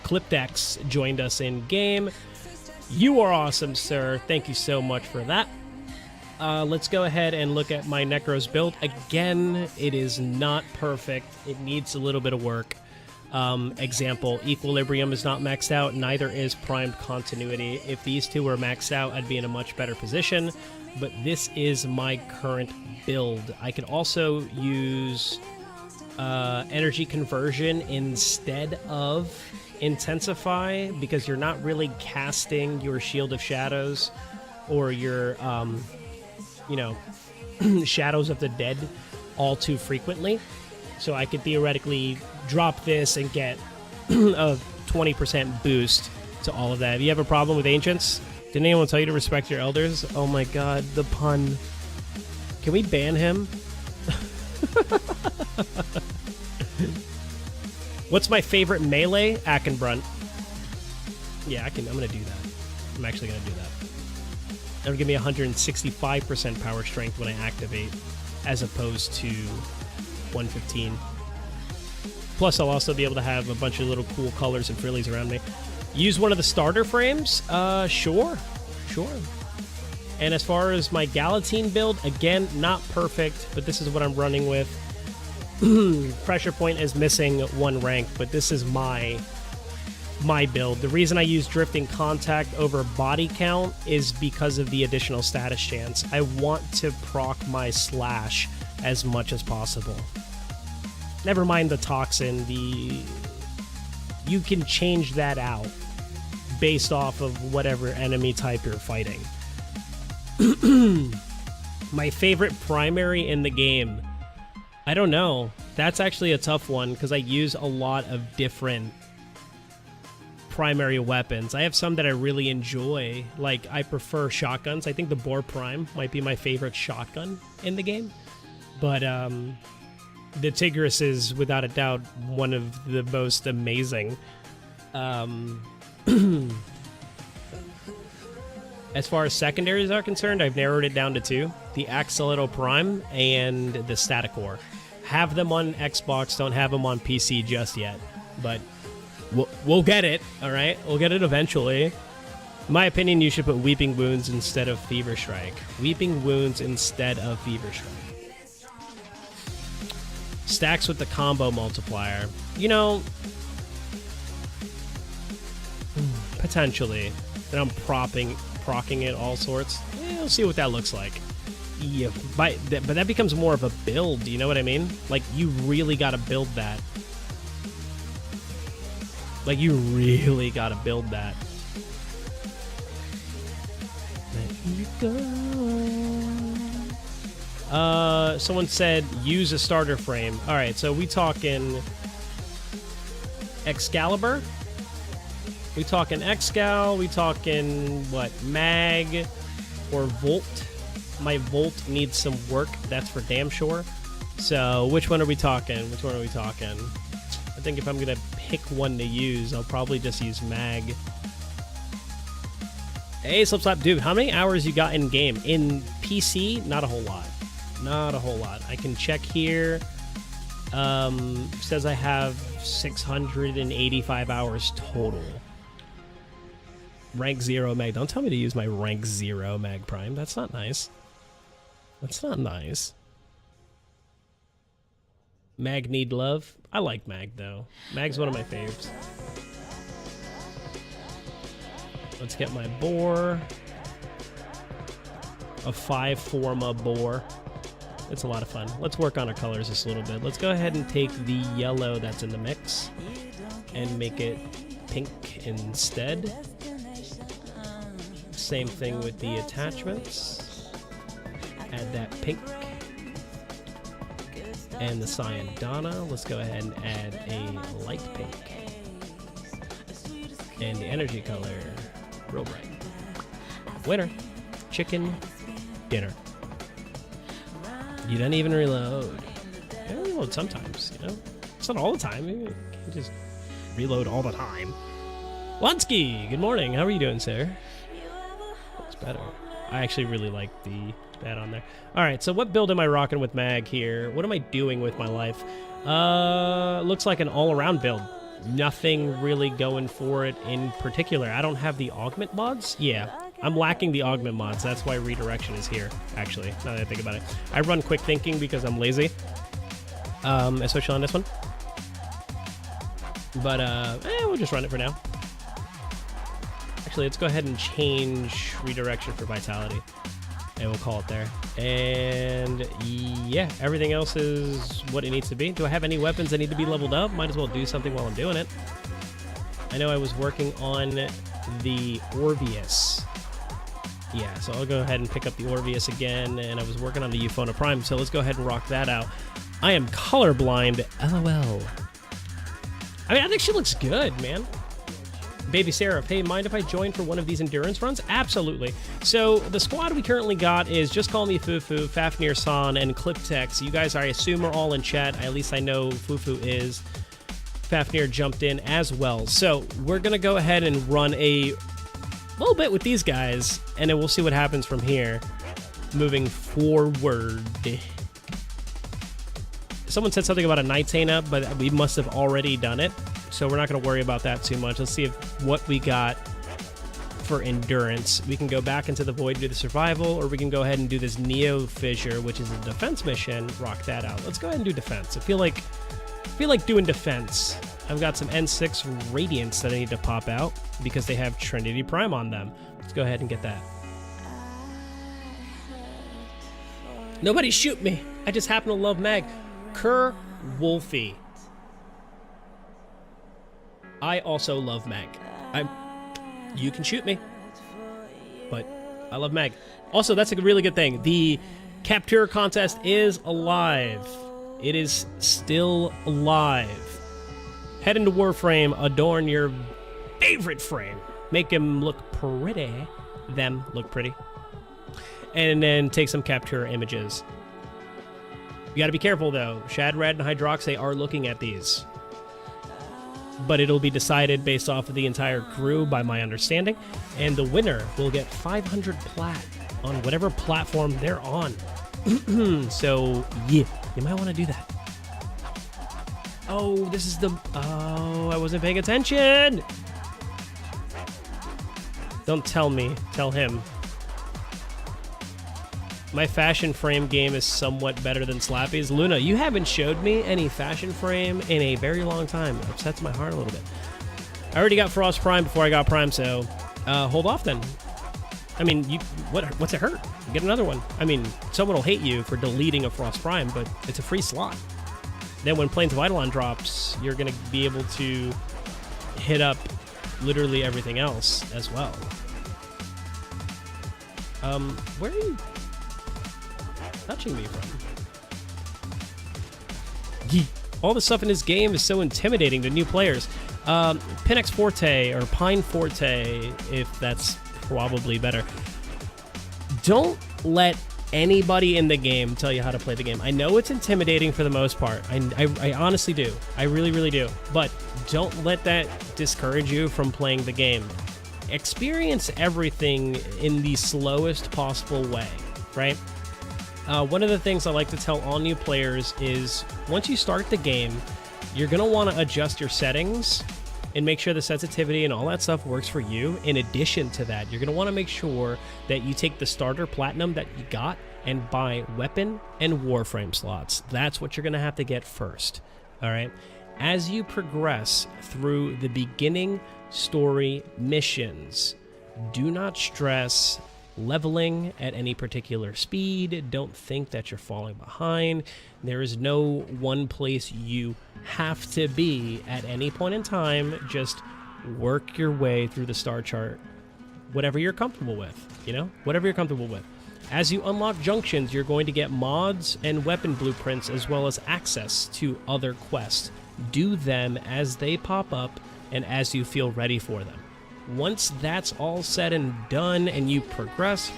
Clipdex joined us in game. You are awesome, sir. Thank you so much for that. Let's go ahead and look at my Necros build. Again, it is not perfect. It needs a little bit of work. Example, Equilibrium is not maxed out, neither is Primed Continuity. If these two were maxed out, I'd be in a much better position, but this is my current build. I could also use Energy Conversion instead of Intensify, because you're not really casting your Shield of Shadows or your, you know, Shadows of the Dead all too frequently. So I could theoretically drop this and get a 20% boost to all of that. If you have a problem with Ancients, didn't anyone tell you to respect your elders? Oh my god, the pun. Can we ban him? What's my favorite melee? Akenbrunt. Yeah, I'm gonna do that. I'm actually gonna do that. That'll give me 165% power strength when I activate, as opposed to 115. Plus, I'll also be able to have a bunch of little cool colors and frillies around me. Use one of the starter frames? Sure. And as far as my Galatine build, again, not perfect, but this is what I'm running with. Pressure point is missing 1 rank, but this is my build. The reason I use Drifting Contact over Body Count is because of the additional status chance. I want to proc my Slash as much as possible. Never mind the Toxin, you can change that out based off of whatever enemy type you're fighting. My favorite primary in the game, I don't know. That's actually a tough one because I use a lot of different primary weapons. I have some that I really enjoy. Like, I prefer shotguns. I think the Boar Prime might be my favorite shotgun in the game. But the Tigris is, without a doubt, one of the most amazing. As far as secondaries are concerned, I've narrowed it down to 2. The Axolotl Prime and the Staticor. Have them on Xbox, don't have them on PC just yet. But we'll get it, alright? We'll get it eventually. In my opinion, you should put Weeping Wounds instead of Fever Strike. Weeping Wounds instead of Fever Strike. Stacks with the combo multiplier. You know, potentially. And I'm procking it all sorts. We'll see what that looks like. Yeah, but that becomes more of a build, you know what I mean? Like, you really gotta build that. Like, you really gotta build that. Let you go. Someone said use a starter frame. Alright, so we talking Excalibur? We talking Excal? We talking, what, Mag or Volt? My Volt needs some work, that's for damn sure. So, which one are we talking? I think if I'm going to pick one to use, I'll probably just use Mag. Hey, Slap, dude, how many hours you got in game? In PC, not a whole lot. Not a whole lot. I can check here. Says I have 685 hours total. Rank 0 mag. Don't tell me to use my rank 0 mag prime. That's not nice. That's not nice. Mag need love. I like Mag though. Mag's one of my faves. Let's get my boar. a 5-forma boar. It's a lot of fun. Let's work on our colors just a little bit. Let's go ahead and take the yellow that's in the mix and make it pink instead. Same thing with the attachments. Add that pink. And the cyan Donna. Let's go ahead and add a light pink. And the energy color, real bright. Winner. Chicken dinner. You don't even reload. I reload sometimes, you know? It's not all the time. You can just reload all the time. Lunsky, good morning. How are you doing, sir? Looks better. I actually really like that on there. All right, so what build am I rocking with Mag here? What am I doing with my life? Looks like an all-around build. Nothing really going for it in particular. I don't have the augment mods. Yeah, I'm lacking the augment mods. That's why redirection is here, actually, now that I think about it. I run quick thinking because I'm lazy, especially on this one. But we'll just run it for now. Actually, let's go ahead and change redirection for vitality, and we'll call it there. And yeah, everything else is what it needs to be. Do I have any weapons that need to be leveled up? Might as well do something while I'm doing it. I know I was working on the Orvius. Yeah, so I'll go ahead and pick up the Orvius again, and I was working on the Euphona Prime, so let's go ahead and rock that out. I am colorblind, LOL. I mean, I think she looks good, man. Baby Sarah, hey, mind if I join for one of these endurance runs? Absolutely. So the squad we currently got is Just Call Me Fufu, Fafnir-san, and Cliptex. You guys, I assume, are all in chat. At least I know Fufu is. Fafnir jumped in as well. So we're going to go ahead and run a little bit with these guys, and then we'll see what happens from here moving forward. Someone said something about a Night Saint up, but we must have already done it. So we're not going to worry about that too much. Let's see what we got for endurance. We can go back into the void and do the survival, or we can go ahead and do this Neo Fissure, which is a defense mission. Rock that out. Let's go ahead and do defense. I feel like doing defense. I've got some N6 Radiants that I need to pop out because they have Trinity Prime on them. Let's go ahead and get that. Nobody shoot me. I just happen to love Mag. Kerr Wolfie. I also love Mag. You can shoot me, but I love Mag. Also, that's a really good thing. The Capture contest is alive. It is still alive. Head into Warframe, adorn your favorite frame. Make him look pretty. Them look pretty. And then take some Capture images. You gotta be careful, though. Shad, Red, and Hydrox are looking at these. But it'll be decided based off of the entire crew, by my understanding. And the winner will get 500 plat on whatever platform they're on. So, yeah, you might want to do that. Oh, this is the... Oh, I wasn't paying attention! Don't tell me. Tell him. My fashion frame game is somewhat better than Slappy's. Luna, you haven't showed me any fashion frame in a very long time. It upsets my heart a little bit. I already got Frost Prime before I got Prime, so hold off then. I mean, what's it hurt? Get another one. I mean, someone will hate you for deleting a Frost Prime, but it's a free slot. Then when Plains of Eidolon drops, you're going to be able to hit up literally everything else as well. Where are you touching me from? All the stuff in this game is so intimidating to new players. Pinex Forte, or Pine Forte, if that's probably better. Don't let anybody in the game tell you how to play the game. I know it's intimidating for the most part. I honestly do. I really, really do. But don't let that discourage you from playing the game. Experience everything in the slowest possible way, right? One of the things I like to tell all new players is once you start the game, you're going to want to adjust your settings and make sure the sensitivity and all that stuff works for you. In addition to that, you're going to want to make sure that you take the starter platinum that you got and buy weapon and Warframe slots. That's what you're going to have to get first. All right. As you progress through the beginning story missions, do not stress leveling at any particular speed. Don't think that you're falling behind. There is no one place you have to be at any point in time. Just work your way through the star chart, whatever you're comfortable with, you know, whatever you're comfortable with. As you unlock junctions, you're going to get mods and weapon blueprints as well as access to other quests. Do them as they pop up and as you feel ready for them. Once that's all said and done and you progress,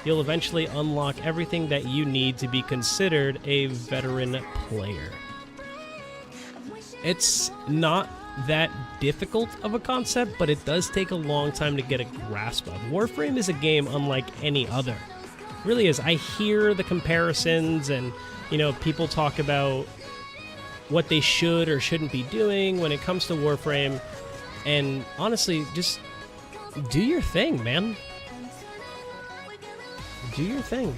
you'll eventually unlock everything that you need to be considered a veteran player. It's not that difficult of a concept, but it does take a long time to get a grasp of. Warframe is a game unlike any other. It really is. I hear the comparisons and, you know, people talk about what they should or shouldn't be doing when it comes to Warframe. And honestly, just do your thing, man. Do your thing.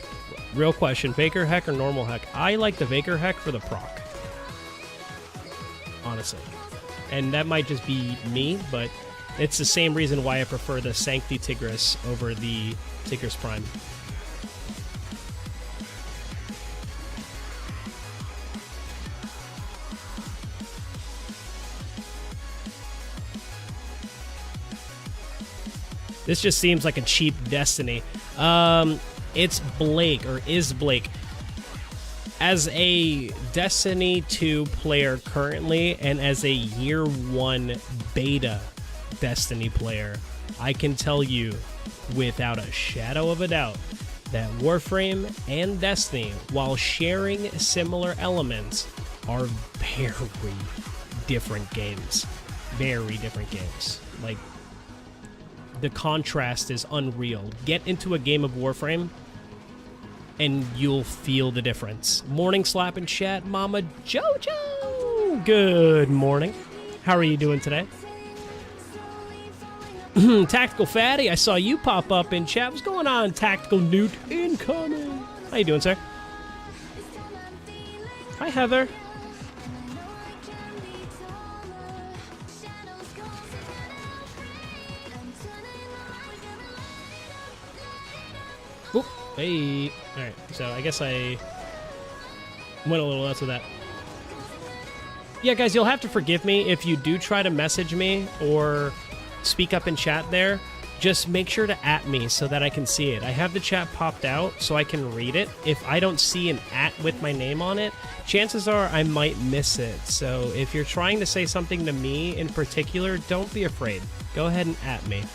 Real question, Vaker Heck or normal Heck? I like the Vaker Heck for the proc. Honestly. And that might just be me, but it's the same reason why I prefer the Sancti Tigris over the Tigris Prime. This just seems like a cheap Destiny. It's Blake, or is Blake. As a Destiny 2 player currently, and as a Year 1 beta Destiny player, I can tell you without a shadow of a doubt that Warframe and Destiny, while sharing similar elements, are very different games. Very different games. Like, the contrast is unreal. Get into a game of Warframe and you'll feel the difference. Morning Slap and Chat, Mama Jojo! Good morning. How are you doing today? Tactical Fatty, I saw you pop up in chat. What's going on, Tactical Newt? Incoming. How you doing, sir? Hi, Heather. Oop. Hey. Alright, so I guess I went a little nuts with that. Yeah, guys, you'll have to forgive me if you do try to message me or speak up in chat there. Just make sure to @ me so that I can see it. I have the chat popped out so I can read it. If I don't see an @ with my name on it, chances are I might miss it. So if you're trying to say something to me in particular, don't be afraid. Go ahead and @ me.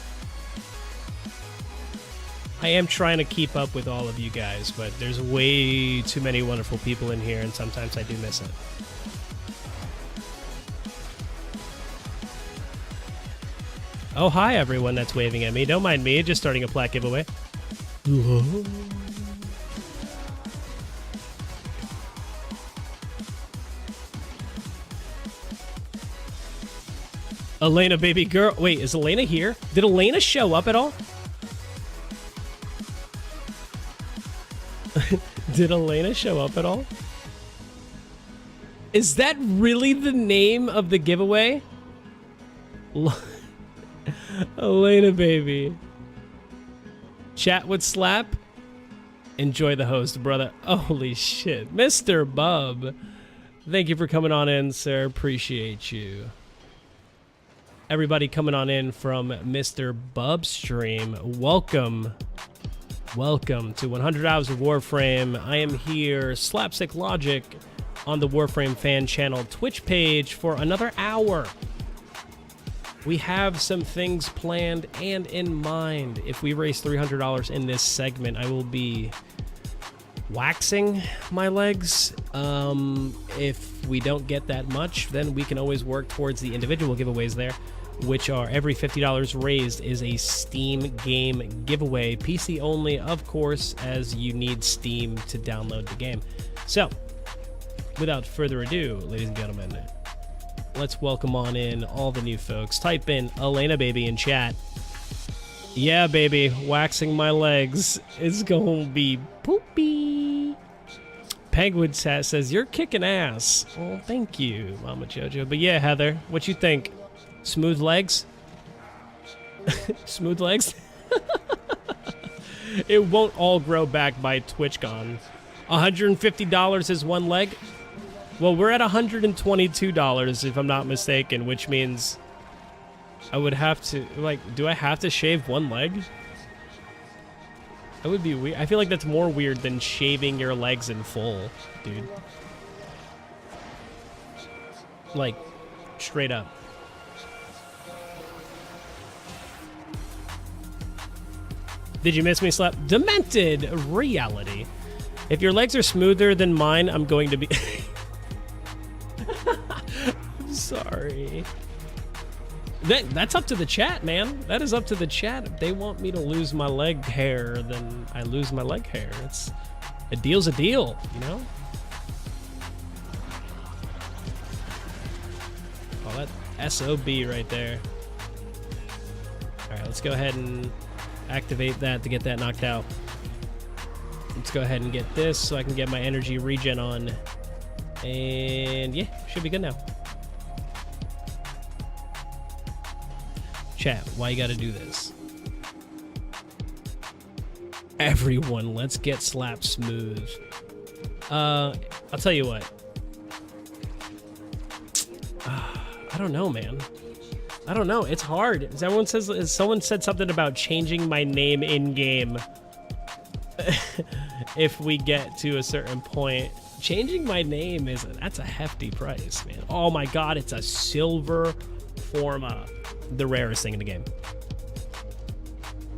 I am trying to keep up with all of you guys, but there's way too many wonderful people in here, and sometimes I do miss it. Oh, hi, everyone that's waving at me. Don't mind me, just starting a plaque giveaway. Elena, baby girl. Wait, is Elena here? Did Elena show up at all? Did Elena show up at all? Is that really the name of the giveaway? Elena, baby. Chat with Slap. Enjoy the host, brother. Holy shit. Mr. Bub. Thank you for coming on in, sir. Appreciate you. Everybody coming on in from Mr. Bub's stream. Welcome. Welcome to 100 Hours of Warframe. I am here, Slapsticklogic, on the Warframe fan channel Twitch page for another hour. We have some things planned and in mind. If we raise $300 in this segment, I will be waxing my legs. If we don't get that much, then we can always work towards the individual giveaways there, which are every $50 raised is a Steam game giveaway. PC only, of course, as you need Steam to download the game. So, without further ado, ladies and gentlemen, let's welcome on in all the new folks. Type in Elena baby in chat. Yeah, baby, waxing my legs. It's gonna be poopy. Penguin says, you're kicking ass. Oh, thank you, Mama Jojo. But yeah, Heather, what you think? Smooth legs? Smooth legs? It won't all grow back by TwitchCon. $150 is one leg? Well, we're at $122 if I'm not mistaken, which means I would have to, like, do I have to shave one leg? That would be weird. I feel like that's more weird than shaving your legs in full, dude. Like, straight up. Did you miss me, Slap? Demented reality. If your legs are smoother than mine, I'm going to be... I'm sorry. That's up to the chat, man. That is up to the chat. If they want me to lose my leg hair, then I lose my leg hair. It's a deal's a deal, you know? Oh, that SOB right there. All right, let's go ahead and activate that to get that knocked out. Let's go ahead and get this so I can get my energy regen on. And yeah, should be good now. Chat, why you gotta do this? Everyone, let's get slapped smooth. I'll tell you what. I don't know, man. I don't know. It's hard. Someone said something about changing my name in game. If we get to a certain point, changing my name that's a hefty price, man. Oh my god, it's a silver forma. The rarest thing in the game.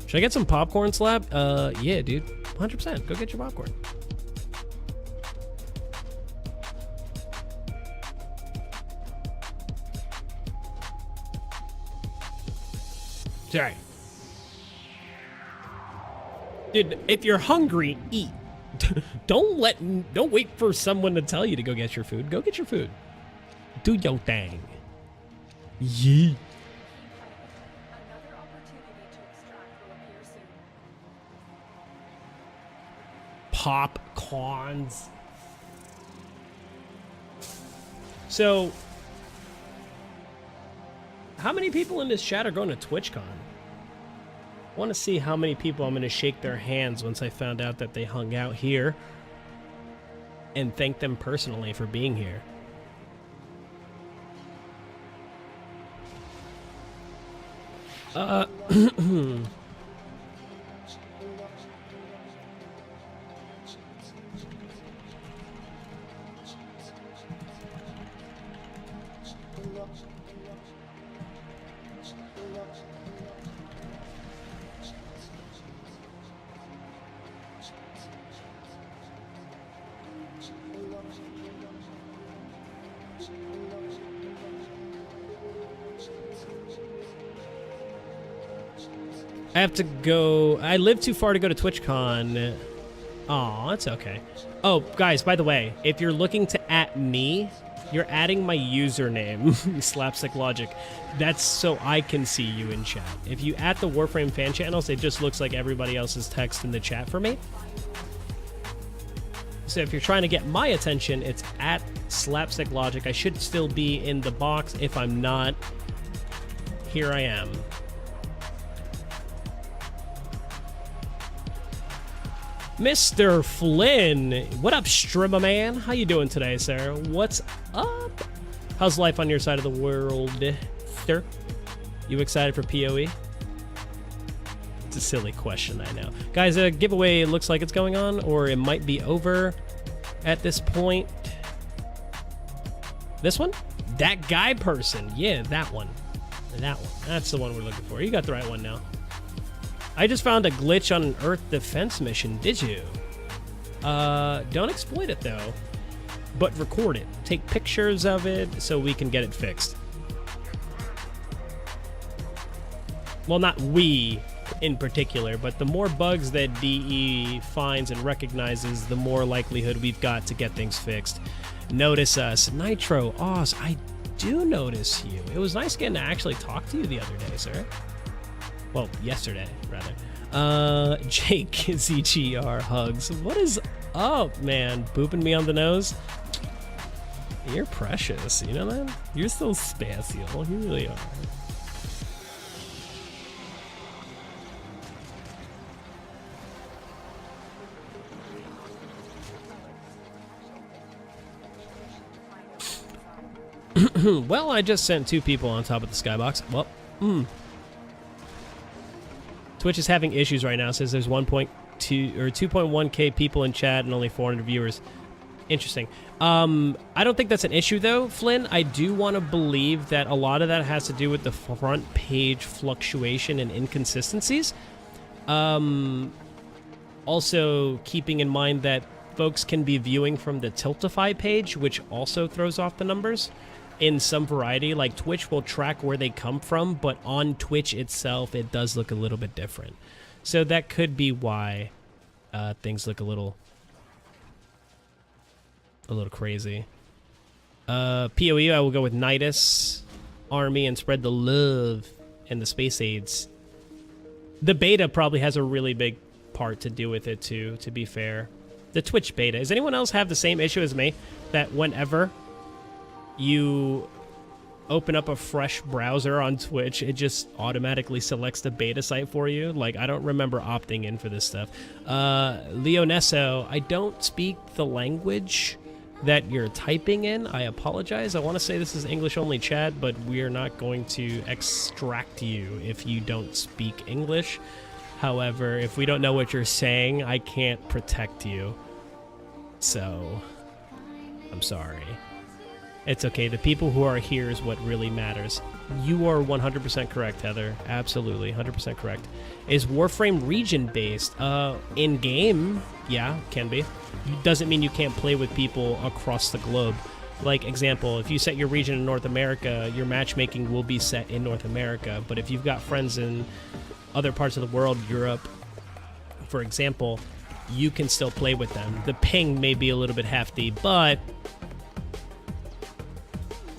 Should I get some popcorn, Slap? Yeah, dude. 100%. Go get your popcorn. Sorry. Dude, if you're hungry, eat. Don't wait for someone to tell you to go get your food. Go get your food. Do your thing. Yee. Popcorns. So, how many people in this chat are going to TwitchCon? I want to see how many people I'm going to shake their hands once I found out that they hung out here and thank them personally for being here. I have to go. I live too far to go to TwitchCon. Aw, that's okay. Oh, guys, by the way, if you're looking to @ me, you're adding my username, Slapsticklogic. That's so I can see you in chat. If you @ the Warframe fan channels, it just looks like everybody else's text in the chat for me. So if you're trying to get my attention, it's @ Slapsticklogic. I should still be in the box. If I'm not, here I am. Mr. Flynn, what up, streamer man? How you doing today, sir? What's up? How's life on your side of the world, sir? You excited for PoE? It's a silly question, I know. Guys, a giveaway looks like it's going on, or it might be over at this point. This one? That guy person. Yeah, that one. That one. That's the one we're looking for. You got the right one now. I just found a glitch on an Earth defense mission. Did you? Don't exploit it, though. But record it. Take pictures of it so we can get it fixed. Well, not we in particular, but the more bugs that DE finds and recognizes, the more likelihood we've got to get things fixed. Notice us. Nitro, Oz, I do notice you. It was nice getting to actually talk to you the other day, sir. Well, yesterday, rather. Jake, ZGR, hugs. What is up, man? Booping me on the nose? You're precious, you know that? You're so special. You really are. Well, I just sent 2 people on top of the skybox. Well, Twitch is having issues right now. It says there's 1.2 or 2.1k people in chat and only 400 viewers. Interesting. I don't think that's an issue though, Flynn. I do want to believe that a lot of that has to do with the front page fluctuation and inconsistencies. Also keeping in mind that folks can be viewing from the Tiltify page, which also throws off the numbers in some variety. Like Twitch will track where they come from, but on Twitch itself, it does look a little bit different. So that could be why things look a little crazy. PoE, I will go with Nidus Army and spread the love and the space aids. The beta probably has a really big part to do with it too, to be fair. The Twitch beta. Does anyone else have the same issue as me? That whenever you open up a fresh browser on Twitch, it just automatically selects the beta site for you? Like, I don't remember opting in for this stuff. Leonesso, I don't speak the language that you're typing in. I apologize. I want to say this is English only chat, but we are not going to extract you if you don't speak English. However, if we don't know what you're saying, I can't protect you. So, I'm sorry. It's okay. The people who are here is what really matters. You are 100% correct, Heather. Absolutely, 100% correct. Is Warframe region-based? In-game, yeah, can be. Doesn't mean you can't play with people across the globe. Like, example, if you set your region in North America, your matchmaking will be set in North America. But if you've got friends in other parts of the world, Europe, for example, you can still play with them. The ping may be a little bit hefty, but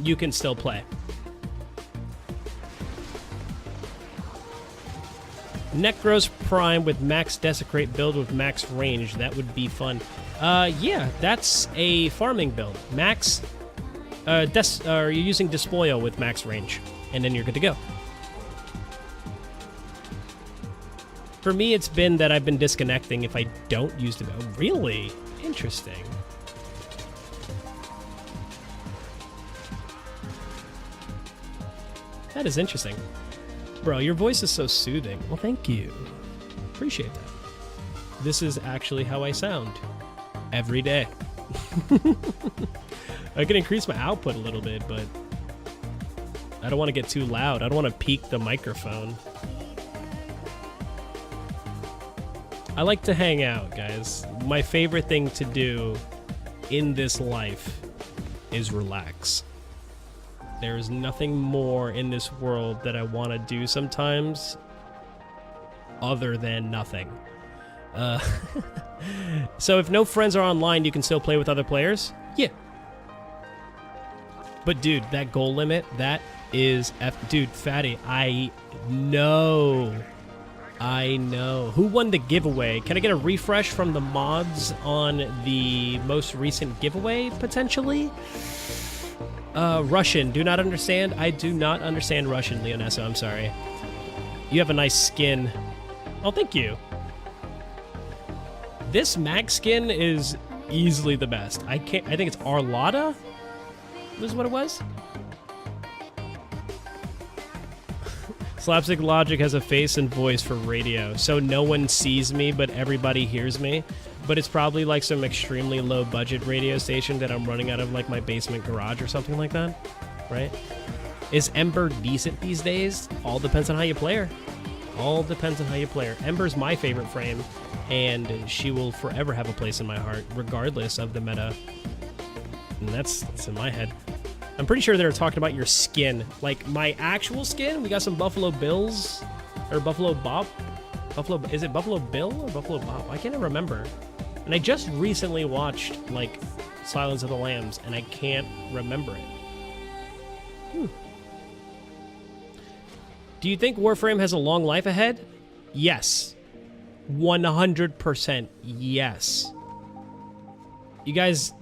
you can still play. Necros Prime with max Desecrate build with max range. That would be fun. Yeah, that's a farming build. Max, you're using Despoil with max range, and then you're good to go. For me, it's been that I've been disconnecting if I don't use the build. Really? Interesting. That is interesting. Bro, your voice is so soothing. Well, thank you. Appreciate that. This is actually how I sound. Every day. I can increase my output a little bit, but I don't want to get too loud. I don't want to peak the microphone. I like to hang out, guys. My favorite thing to do in this life is relax. There is nothing more in this world that I want to do sometimes other than nothing. So if no friends are online, you can still play with other players? Yeah. But dude, that goal limit, that is dude, Fatty, I know. Who won the giveaway? Can I get a refresh from the mods on the most recent giveaway, potentially? Russian, do not understand. I do not understand Russian, Leonesso, I'm sorry. You have a nice skin. Oh, thank you. This max skin is easily the best. I think it's Arlada? This is what it was? Slapsticklogic has a face and voice for radio, so no one sees me, but everybody hears me. But it's probably like some extremely low budget radio station that I'm running out of like my basement garage or something like that, right? Is Ember decent these days? All depends on how you play her. All depends on how you play her. Ember's my favorite frame, and she will forever have a place in my heart, regardless of the meta. And that's in my head. I'm pretty sure they were talking about your skin. Like, my actual skin, we got some Buffalo Bills, or Buffalo Bob. Is it Buffalo Bill or Buffalo Bob? I can't remember. And I just recently watched, like, Silence of the Lambs, and I can't remember it. Do you think Warframe has a long life ahead? Yes. 100% yes. You guys...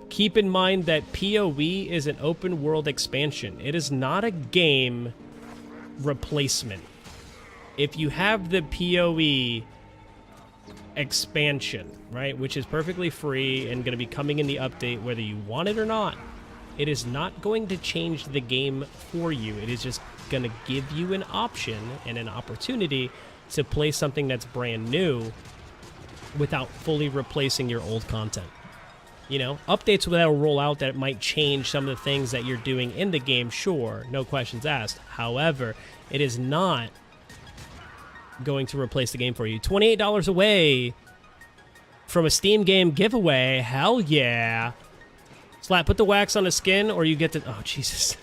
Keep in mind that PoE is an open world expansion. It is not a game replacement. If you have the PoE expansion, right, which is perfectly free and going to be coming in the update whether you want it or not, It is not going to change the game for you. It is just going to give you an option and an opportunity to play something that's brand new without fully replacing your old content. You know, updates that'll roll out that might change some of the things that you're doing in the game, sure, no questions asked. However, it is not going to replace the game for you. $28 away from a Steam game giveaway. Hell yeah. Slap, put the wax on the skin or you get the... Oh, Jesus.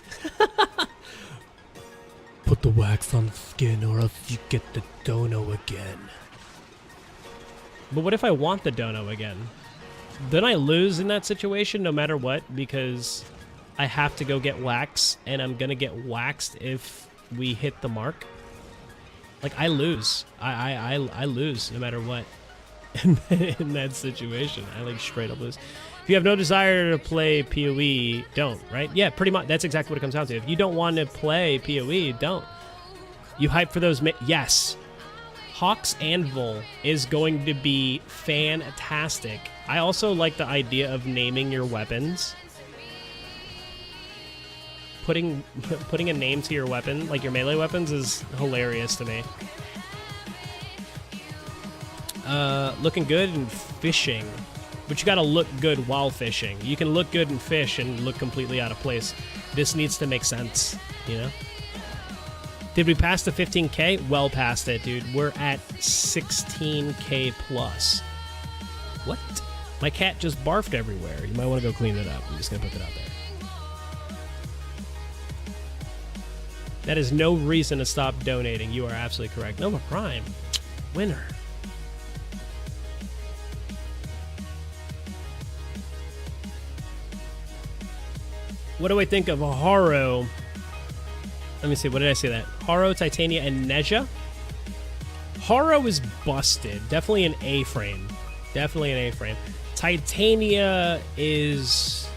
Put the wax on the skin or else you get the dono again. But what if I want the dono again? Then I lose in that situation no matter what because I have to go get wax and I'm going to get waxed if we hit the mark. Like, I lose. I lose no matter what in that situation. I, like, straight up lose. If you have no desire to play PoE, don't, right? Yeah, pretty much. That's exactly what it comes down to. If you don't want to play PoE, don't. You hype for those... Yes. Hawk's Anvil is going to be fantastic. I also like the idea of naming your weapons. Putting a name to your weapon, like your melee weapons, is hilarious to me. Looking good in fishing. But you gotta look good while fishing. You can look good and fish and look completely out of place. This needs to make sense, you know? Did we pass the 15K? Well past it, dude. We're at 16K plus. What? My cat just barfed everywhere. You might want to go clean it up. I'm just gonna put that out there. That is no reason to stop donating. You are absolutely correct. Nova Prime. Winner. What do I think of Haro? Let me see. What did I say that? Haro, Titania, and Neja? Haro is busted. Definitely an A-frame. Definitely an A-frame. Titania is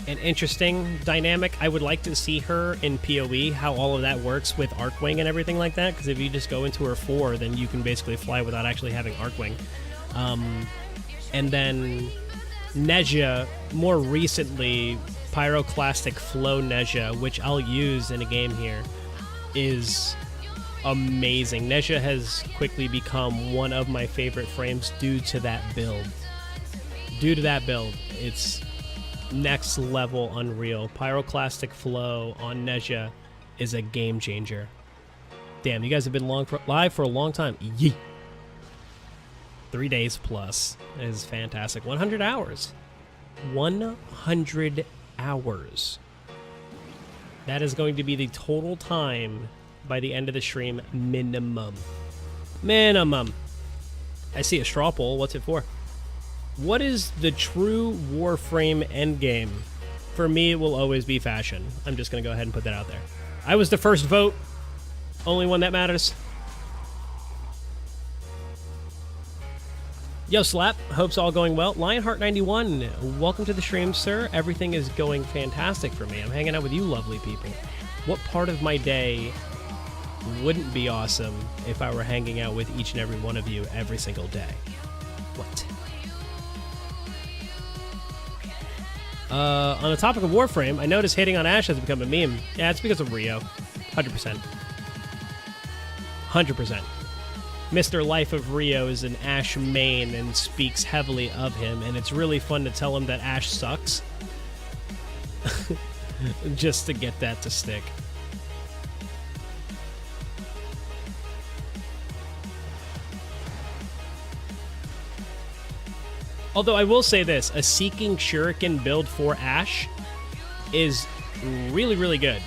an interesting dynamic. I would like to see her in PoE, how all of that works with Arcwing and everything like that, because if you just go into her 4, then you can basically fly without actually having Arcwing. And then Neja, more recently, Pyroclastic Flow Neja, which I'll use in a game here, is amazing. Neja has quickly become one of my favorite frames due to that build. It's next level unreal. Pyroclastic Flow on Neja is a game changer. Damn, you guys have been live for a long time. Yee. 3 days plus. That is fantastic. 100 hours. 100 hours. That is going to be the total time by the end of the stream, minimum. Minimum. I see a straw poll. What's it for? What is the true Warframe endgame? For me, it will always be fashion. I'm just going to go ahead and put that out there. I was the first vote. Only one that matters. Yo, Slap. Hope's all going well. Lionheart91, welcome to the stream, sir. Everything is going fantastic for me. I'm hanging out with you lovely people. What part of my day wouldn't be awesome if I were hanging out with each and every one of you every single day? What? On the topic of Warframe, I noticed hating on Ash has become a meme. Yeah, it's because of Rio. 100%. 100%. Mr. Life of Rio is an Ash main and speaks heavily of him, and it's really fun to tell him that Ash sucks. Just to get that to stick. Although I will say this, a Seeking Shuriken build for Ash is really, really good.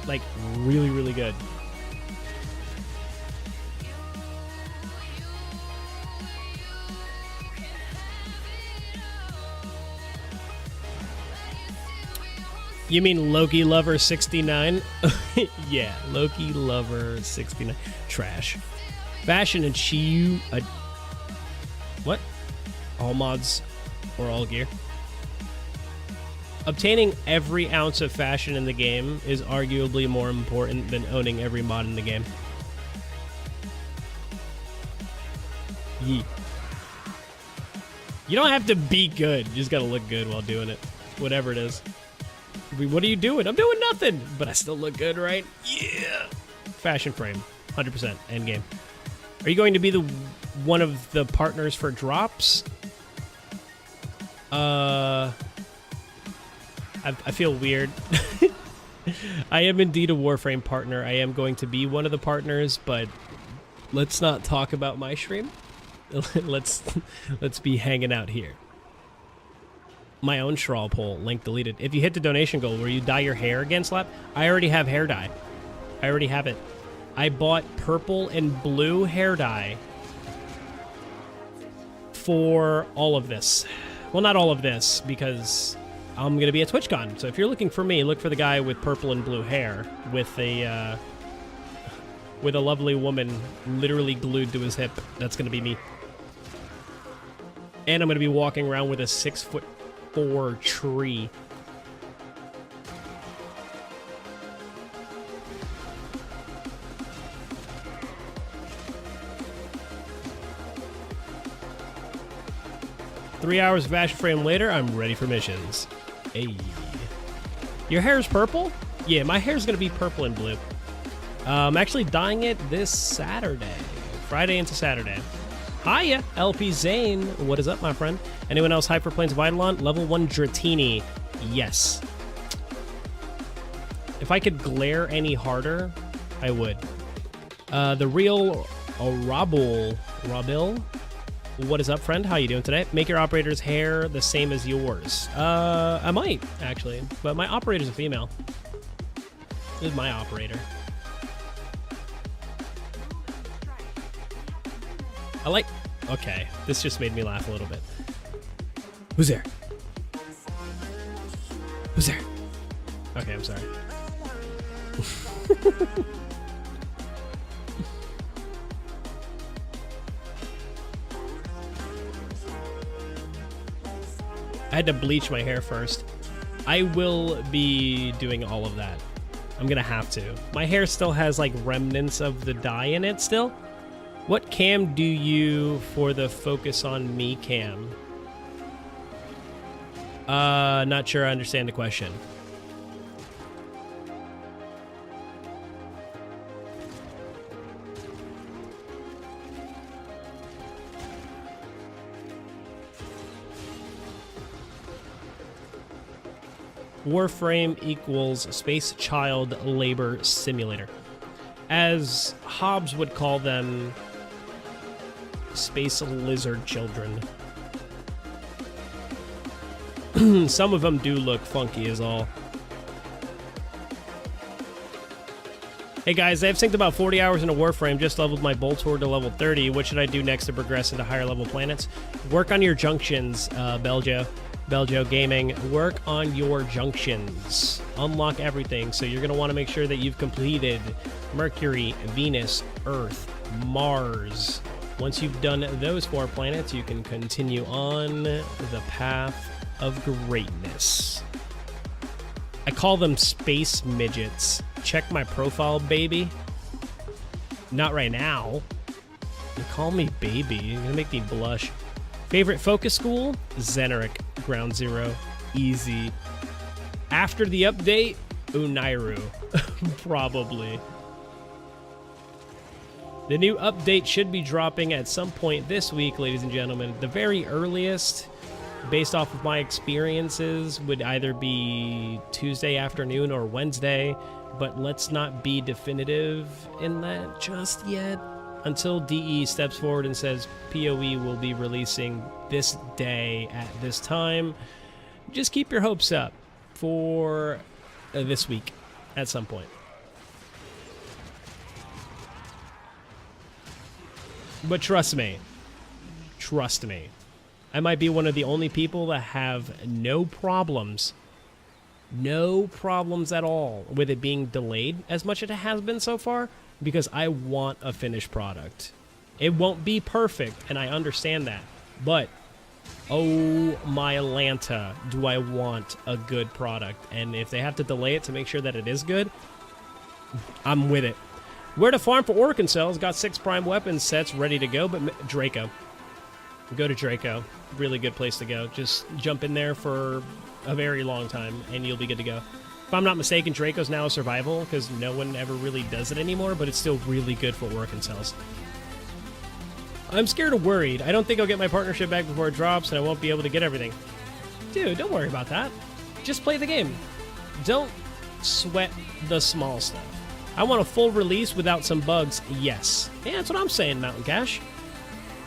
Like, really, really good. You mean Loki Lover 69? Yeah, Loki Lover 69. Trash. Fashion and Shiyu... What? All mods or all gear? Obtaining every ounce of fashion in the game is arguably more important than owning every mod in the game. Yeet. You don't have to be good. You just gotta look good while doing it. Whatever it is. What are you doing? I'm doing nothing, but I still look good, right? Yeah. Fashion frame, 100% endgame. Are you going to be one of the partners for drops? I feel weird. I am indeed a Warframe partner. I am going to be one of the partners, but let's not talk about my stream. let's be hanging out here. My own straw poll, link deleted. If you hit the donation goal, will you dye your hair again, Slap? I already have hair dye. I already have it. I bought purple and blue hair dye for all of this. Well, not all of this, because I'm going to be at TwitchCon. So if you're looking for me, look for the guy with purple and blue hair with a lovely woman literally glued to his hip. That's going to be me. And I'm going to be walking around with a 6'4" tree. Three hours of fashion frame later, I'm ready for missions. Hey. Your hair's purple? Yeah, my hair's going to be purple and blue. I'm actually dyeing it this Saturday. Friday into Saturday. Hiya, LP Zane. What is up, my friend? Anyone else hype for Plains of Eidolon? Level 1 Dratini. Yes. If I could glare any harder, I would. The real Rabil. What is up, friend? How you doing today? Make your operator's hair the same as yours. I might, actually. But my operator's a female. This is my operator. I like... Okay, this just made me laugh a little bit. Who's there? Who's there? Okay, I'm sorry. I had to bleach my hair first. I will be doing all of that. I'm gonna have to. My hair still has like remnants of the dye in it still. What cam do you for the focus on me cam? Not sure I understand the question. Warframe equals Space Child Labor Simulator. As Hobbes would call them, space lizard children. Some of them do look funky as all. Hey guys, I've synced about 40 hours into Warframe, just leveled my Bolt Horde to level 30. What should I do next to progress into higher level planets? Work on your junctions, Beljo Gaming. Work on your junctions. Unlock everything, so you're going to want to make sure that you've completed Mercury, Venus, Earth, Mars. Once you've done those 4 planets, you can continue on the path of greatness. I call them space midgets. Check my profile, baby. Not right now. You call me baby. You're gonna make me blush. Favorite focus school? Zeneric. Ground Zero. Easy. After the update? Unairu. Probably. The new update should be dropping at some point this week, ladies and gentlemen. The very earliest, based off of my experiences, would either be Tuesday afternoon or Wednesday, but let's not be definitive in that just yet until DE steps forward and says PoE will be releasing this day at this time. Just keep your hopes up for this week at some point. But trust me, I might be one of the only people that have no problems at all with it being delayed as much as it has been so far, because I want a finished product. It won't be perfect, and I understand that, but oh my Lanta, do I want a good product. And if they have to delay it to make sure that it is good, I'm with it. Where to farm for Orkin cells? Got 6 prime weapons sets ready to go, but Draco. go to Draco. Really good place to go. Just jump in there for a very long time, and you'll be good to go. If I'm not mistaken, Draco's now a survival, because no one ever really does it anymore, but it's still really good for work and cells. I'm scared or worried. I don't think I'll get my partnership back before it drops, and I won't be able to get everything. Dude, don't worry about that. Just play the game. Don't sweat the small stuff. I want a full release without some bugs. Yes. Yeah, that's what I'm saying, Mountain Cash.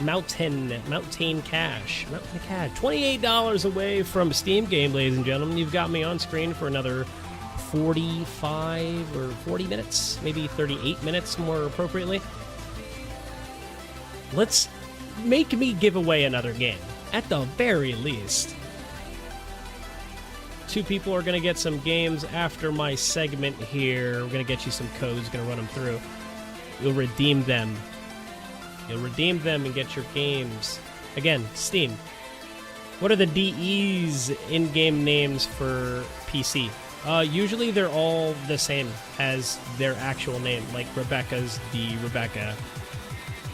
Mountain Cash. $28 away from Steam game, ladies and gentlemen. You've got me on screen for another 45 or 40 minutes, maybe 38 minutes more appropriately. Let's make me give away another game, at the very least. 2 people are going to get some games after my segment here. We're going to get you some codes, going to run them through. You'll redeem them. You'll redeem them and get your games. Again, Steam. What are the DE's in-game names for PC? Usually they're all the same as their actual name. Like Rebecca's D. Rebecca.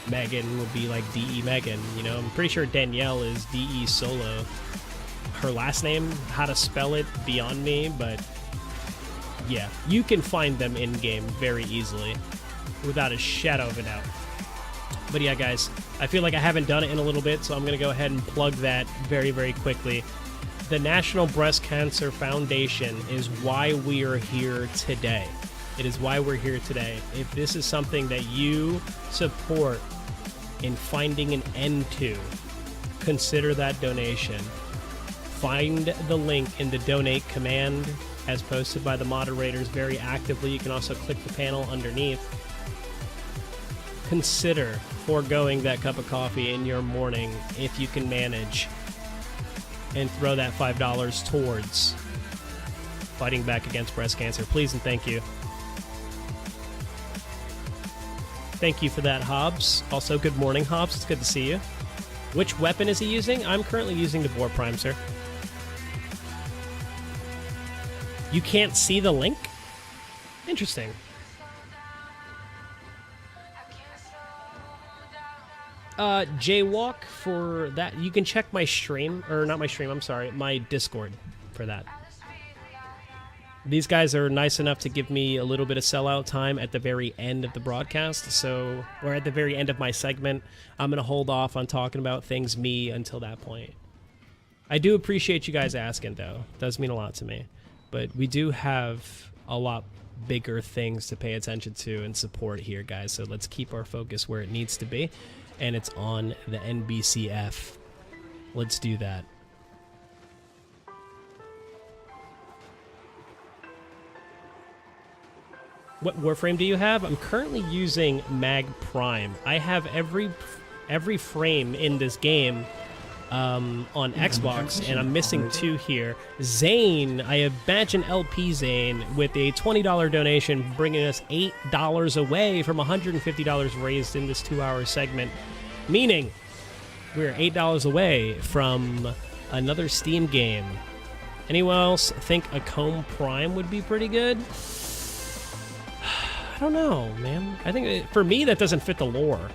Megan would be like DE Megan. You know, I'm pretty sure Danielle is DE Solo. Her last name, how to spell it, beyond me, but yeah, you can find them in-game very easily without a shadow of a doubt. But yeah, guys, I feel like I haven't done it in a little bit, so I'm going to go ahead and plug that very, very quickly. The National Breast Cancer Foundation is why we are here today. It is why we're here today. If this is something that you support in finding an end to, consider that donation. Find the link in the donate command as posted by the moderators very actively. You can also click the panel underneath. Consider foregoing that cup of coffee in your morning if you can manage, and throw that $5 towards fighting back against breast cancer. Please and thank you. Thank you for that, Hobbs. Also, good morning, Hobbs. It's good to see you. Which weapon is he using? I'm currently using the Warframe, sir. You can't see the link? Interesting. Jaywalk for that. You can check my stream, or not my stream, I'm sorry, my Discord for that. These guys are nice enough to give me a little bit of sellout time at the very end of the broadcast, so, or at the very end of my segment. I'm going to hold off on talking about things me until that point. I do appreciate you guys asking, though. It does mean a lot to me. But we do have a lot bigger things to pay attention to and support here, guys. So let's keep our focus where it needs to be. And it's on the NBCF. Let's do that. What Warframe do you have? I'm currently using Mag Prime. I have every frame in this game on Xbox, and I'm missing 2 here. Zane, I imagine LP Zane, with a $20 donation, bringing us $8 away from $150 raised in this 2-hour segment, meaning we're $8 away from another Steam game. Anyone else think a Comb Prime would be pretty good? I don't know, man. I think for me that doesn't fit the lore.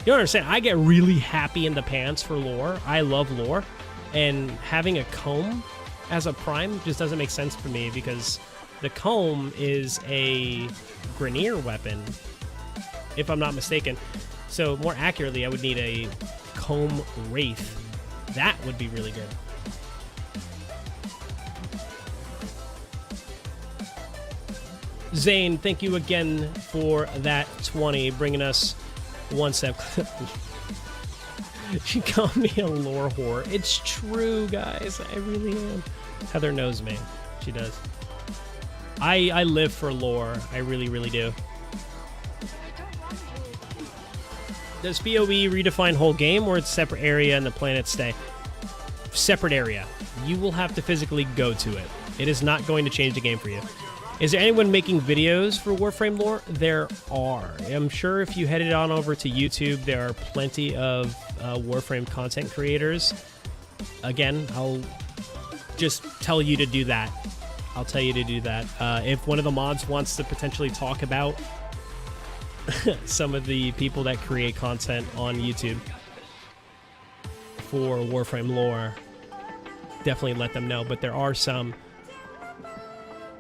You don't understand, I get really happy in the pants for lore. I love lore. And having a comb as a prime just doesn't make sense for me, because the comb is a Grineer weapon, if I'm not mistaken. So more accurately, I would need a comb wraith. That would be really good. Zane, thank you again for that 20, bringing us one step. She called me a lore whore. It's true, guys. I really am. Heather knows me. She does. I live for lore. I really, really do. Does PoE redefine whole game, or it's separate area and the planets stay? Separate area. You will have to physically go to it. It is not going to change the game for you. Is there anyone making videos for Warframe lore? There are. I'm sure if you headed on over to YouTube, there are plenty of Warframe content creators. Again, I'll just tell you to do that. I'll tell you to do that. If one of the mods wants to potentially talk about some of the people that create content on YouTube, for Warframe lore, definitely let them know. But there are some.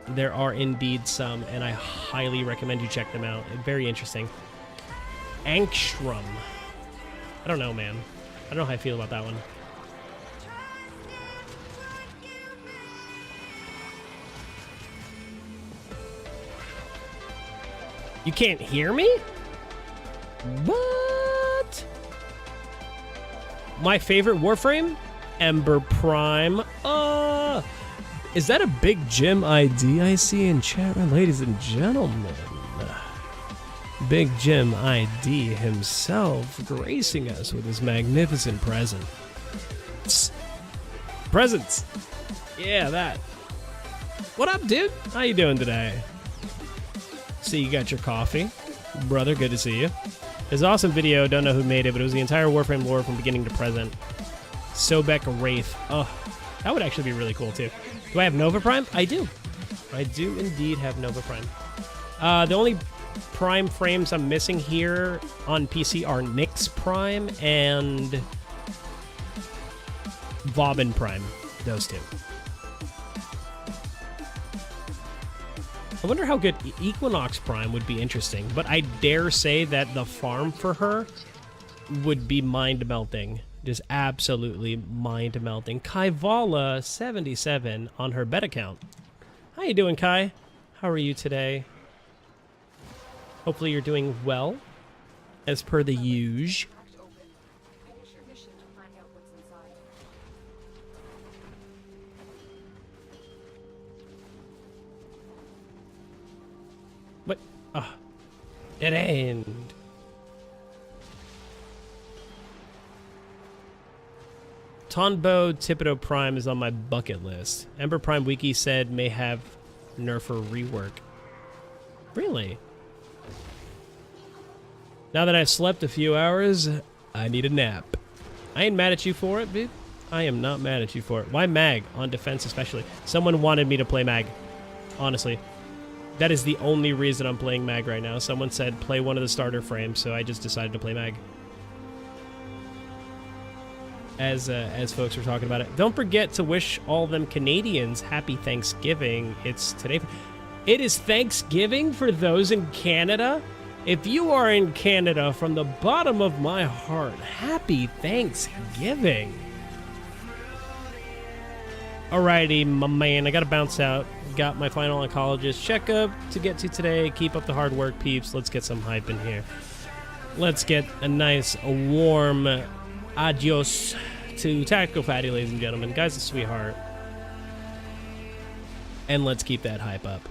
There are indeed some, and I highly recommend you check them out. Very interesting. Angstrom. I don't know, man. I don't know how I feel about that one. You can't hear me? What? My favorite Warframe? Ember Prime. Is that a Big Jim ID I see in chat room? Ladies and gentlemen. Big Jim ID himself gracing us with his magnificent present. Presents. Yeah, that. What up, dude? How you doing today? See, you got your coffee. Brother, good to see you. It's an awesome video. Don't know who made it, but it was the entire Warframe lore from beginning to present. Sobek Wraith. Oh, that would actually be really cool, too. Do I have Nova Prime? I do. I do indeed have Nova Prime. The only Prime frames I'm missing here on PC are Nyx Prime and Vauban Prime. Those two. I wonder how good Equinox Prime would be interesting, but I dare say that the farm for her would be mind-melting. Just absolutely mind-melting. Kaivala 77 on her bet account. How you doing, Kai? How are you today? Hopefully you're doing well, as per the usual. What? Ah, dead end. Tonbo Thibodeau Prime is on my bucket list. Ember Prime Wiki said may have nerfer rework. Really? Now that I've slept a few hours, I need a nap. I ain't mad at you for it, dude. I am not mad at you for it. Why Mag? On defense especially. Someone wanted me to play Mag. Honestly. That is the only reason I'm playing Mag right now. Someone said play one of the starter frames, so I just decided to play Mag. As folks were talking about it. Don't forget to wish all them Canadians happy Thanksgiving. It's today. It is Thanksgiving for those in Canada. If you are in Canada, from the bottom of my heart, happy Thanksgiving. Alrighty, my man, I gotta bounce out. Got my final oncologist checkup to get to today. Keep up the hard work, peeps. Let's get some hype in here. Let's get a nice, warm adios to Tactical Fatty, ladies and gentlemen. Guy's a sweetheart. And let's keep that hype up.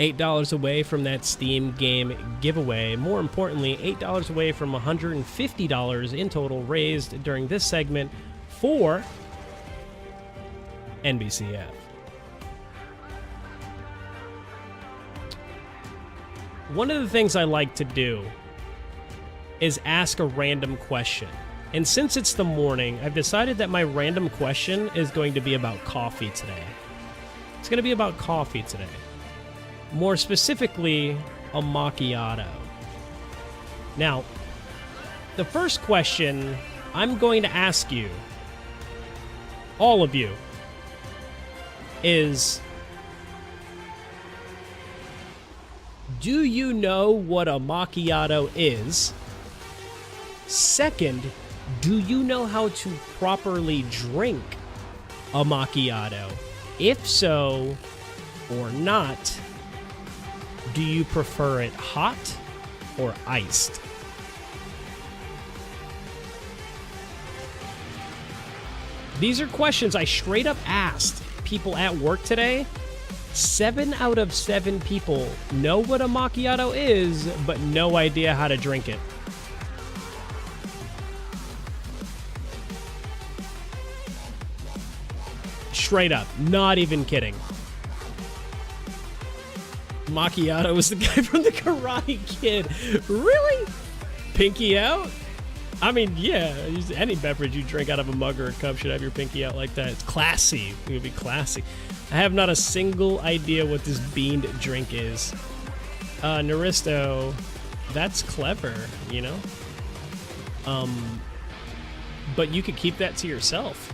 $8 away from that Steam game giveaway. More importantly, $8 away from $150 in total raised during this segment for NBCF. One of the things I like to do is ask a random question. And since it's the morning, I've decided that my random question is going to be about coffee today. It's going to be about coffee today. More specifically, a macchiato. Now, the first question I'm going to ask you, all of you, is, do you know what a macchiato is? Second, do you know how to properly drink a macchiato? If so or not, do you prefer it hot or iced? These are questions I straight up asked people at work today. 7 out of 7 people know what a macchiato is, but no idea how to drink it. Straight up, not even kidding. Macchiato was the guy from the Karate Kid. Really? Pinky out? I mean, yeah, any beverage you drink out of a mug or a cup should have your pinky out like that. It's classy. It would be classy. I have not a single idea what this beaned drink is. Naristo, that's clever, you know? But you could keep that to yourself.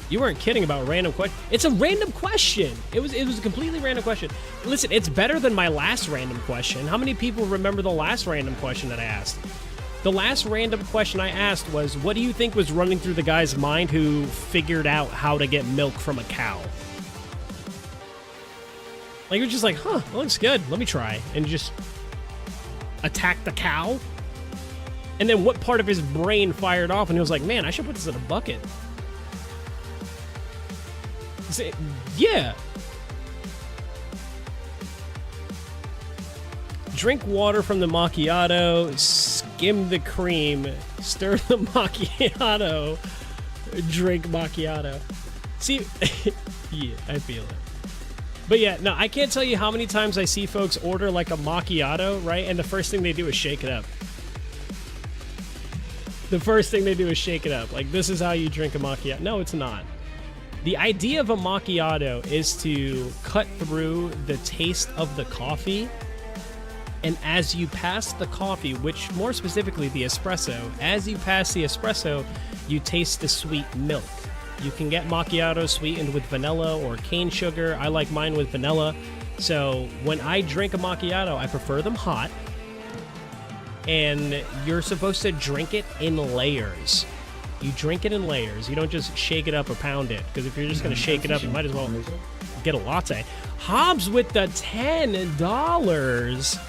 You weren't kidding about random question. It's a random question. It was a completely random question. Listen, it's better than my last random question. How many people remember the last random question that I asked? The last random question I asked was, what do you think was running through the guy's mind who figured out how to get milk from a cow? Like, you're just like, huh, that looks good. Let me try. And just attack the cow? And then what part of his brain fired off and he was like, man, I should put this in a bucket. Yeah. Drink water from the macchiato, skim the cream, stir the macchiato, drink macchiato. See, yeah, I feel it. But yeah, no, I can't tell you how many times I see folks order like a macchiato, right? And the first thing they do is shake it up. The first thing they do is shake it up. Like, this is how you drink a macchiato. No, it's not. The idea of a macchiato is to cut through the taste of the coffee, and as you pass the coffee, which more specifically the espresso, as you pass the espresso, you taste the sweet milk. You can get macchiatos sweetened with vanilla or cane sugar. I like mine with vanilla. So when I drink a macchiato, I prefer them hot, and you're supposed to drink it in layers. You drink it in layers. You don't just shake it up or pound it, because if you're just going to shake it up, you might as well get a latte. Hobbs with the $10.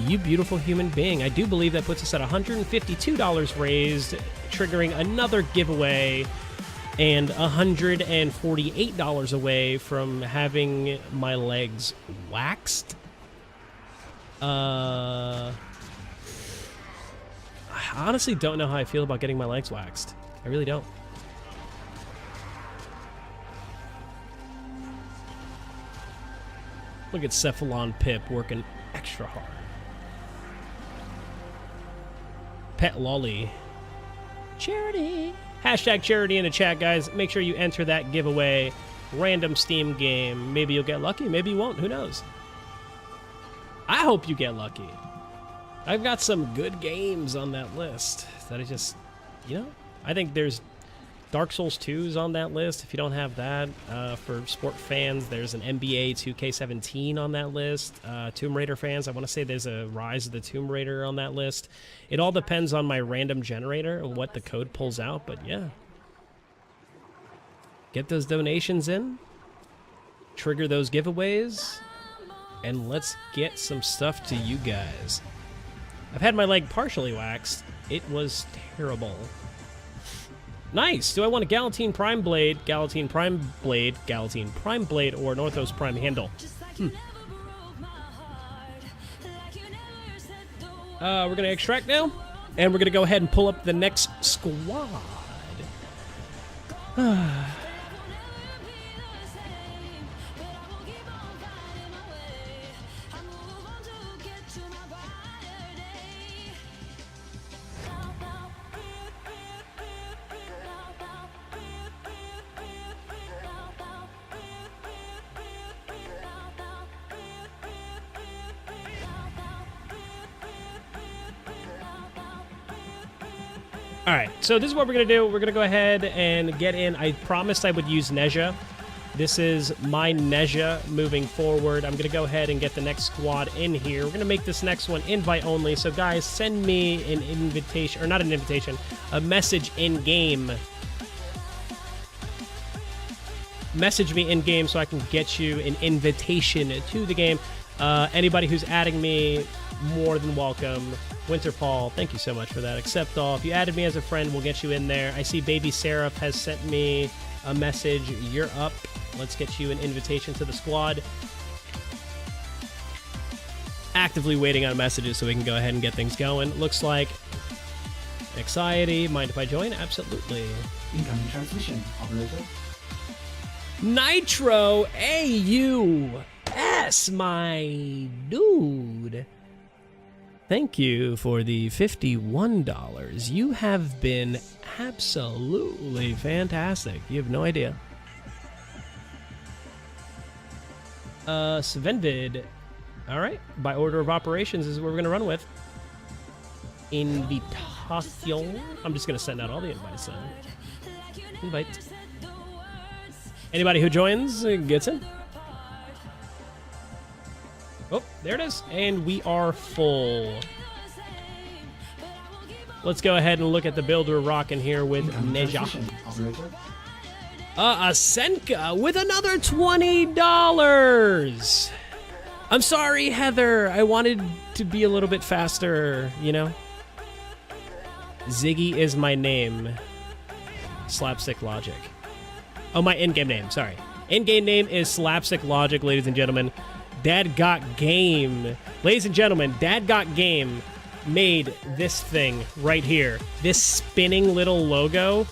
You beautiful human being. I do believe that puts us at $152 raised, triggering another giveaway, and $148 away from having my legs waxed. I honestly don't know how I feel about getting my legs waxed. I really don't. Look at Cephalon Pip working extra hard. Pet Lolly. Charity. Hashtag charity in the chat, guys. Make sure you enter that giveaway. Random Steam game. Maybe you'll get lucky. Maybe you won't. Who knows? I hope you get lucky. I've got some good games on that list that I just, you know, I think there's Dark Souls 2 is on that list. If you don't have that, for sport fans, there's an NBA 2K17 on that list. Tomb Raider fans, I want to say there's a Rise of the Tomb Raider on that list. It all depends on my random generator and what the code pulls out, but yeah. Get those donations in, trigger those giveaways, and let's get some stuff to you guys. I've had my leg partially waxed. It was terrible. Nice. Do I want a Galatine Prime Blade, Galatine Prime Blade, Galatine Prime Blade, or Northos Prime Handle? We're going to extract now, and we're going to go ahead and pull up the next squad. Alright, so this is what we're going to do. We're going to go ahead and get in. I promised I would use Nezha. This is my Nezha moving forward. I'm going to go ahead and get the next squad in here. We're going to make this next one invite only. So guys, send me an invitation, or not an invitation, a message in-game. Message me in-game so I can get you an invitation to the game. Anybody who's adding me, more than welcome. Winterfall, thank you so much for that. Accept all. If you added me as a friend, we'll get you in there. I see Baby Seraph has sent me a message. You're up. Let's get you an invitation to the squad. Actively waiting on messages so we can go ahead and get things going. Looks like Anxiety. Mind if I join? Absolutely. Incoming transmission, operator. Nitro AUS, my dude. Thank you for the $51. You have been absolutely fantastic. You have no idea. Svenvid, All right. By order of operations is what we're going to run with. Invitation. I'm just going to send out all the invites then. Invite. Anybody who joins gets in. Oh, there it is. And we are full. Let's go ahead and look at the build we're rocking here with Neja. Asenka with another $20. I'm sorry, Heather. I wanted to be a little bit faster, you know? Ziggy is my name. Slapsticklogic. Oh, my in-game name, sorry. In-game name is Slapsticklogic, ladies and gentlemen. Dad Got Game. Ladies and gentlemen, Dad Got Game made this thing right here. This spinning little logo.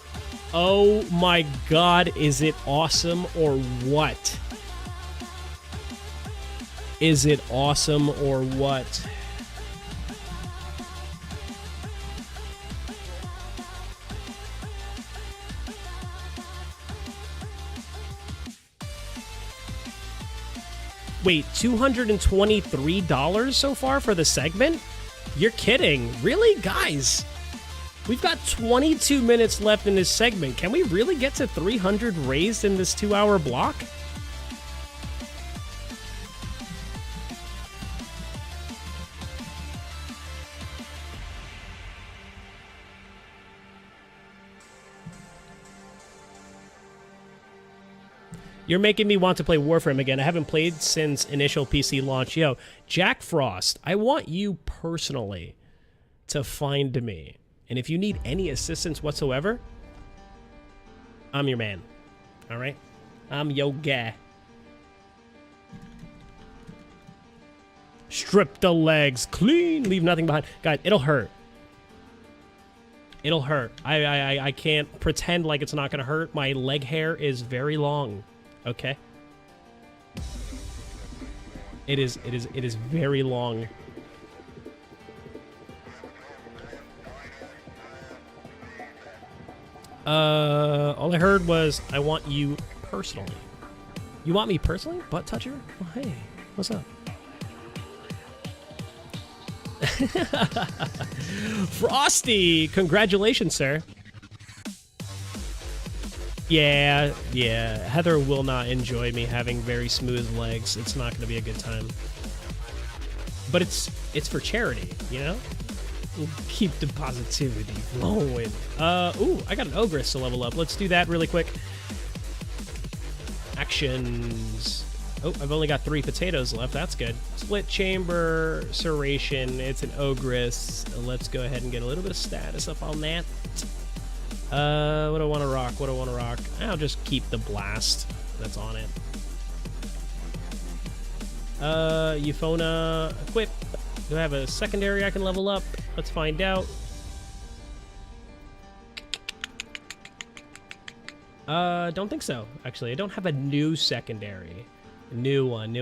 Oh my god, is it awesome or what? Is it awesome or what? Wait, $223 so far for the segment? You're kidding. Really? Guys, we've got 22 minutes left in this segment. Can we really get to 300 raised in this 2-hour block? You're making me want to play Warframe again. I haven't played since initial PC launch. Yo, Jack Frost, I want you personally to find me. And if you need any assistance whatsoever, I'm your man. All right? I'm your guy. Strip the legs clean. Leave nothing behind. Guys, it'll hurt. It'll hurt. I can't pretend like it's not going to hurt. My leg hair is very long. Okay. It is very long. All I heard was I want you personally. You want me personally? Butt toucher? Well, hey, what's up? Frosty, congratulations, sir. Yeah, Heather will not enjoy me having very smooth legs. It's not going to be a good time. But it's for charity, you know? We'll keep the positivity flowing. Ooh, I got an Ogress to level up. Let's do that really quick. Actions. Oh, I've only got 3 potatoes left. That's good. Split Chamber, Serration. It's an Ogress. Let's go ahead and get a little bit of status up on that. What do I want to rock? What do I want to rock? I'll just keep the blast that's on it. Euphona equip. Do I have a secondary I can level up? Let's find out. Don't think so. Actually, I don't have a new secondary. New one.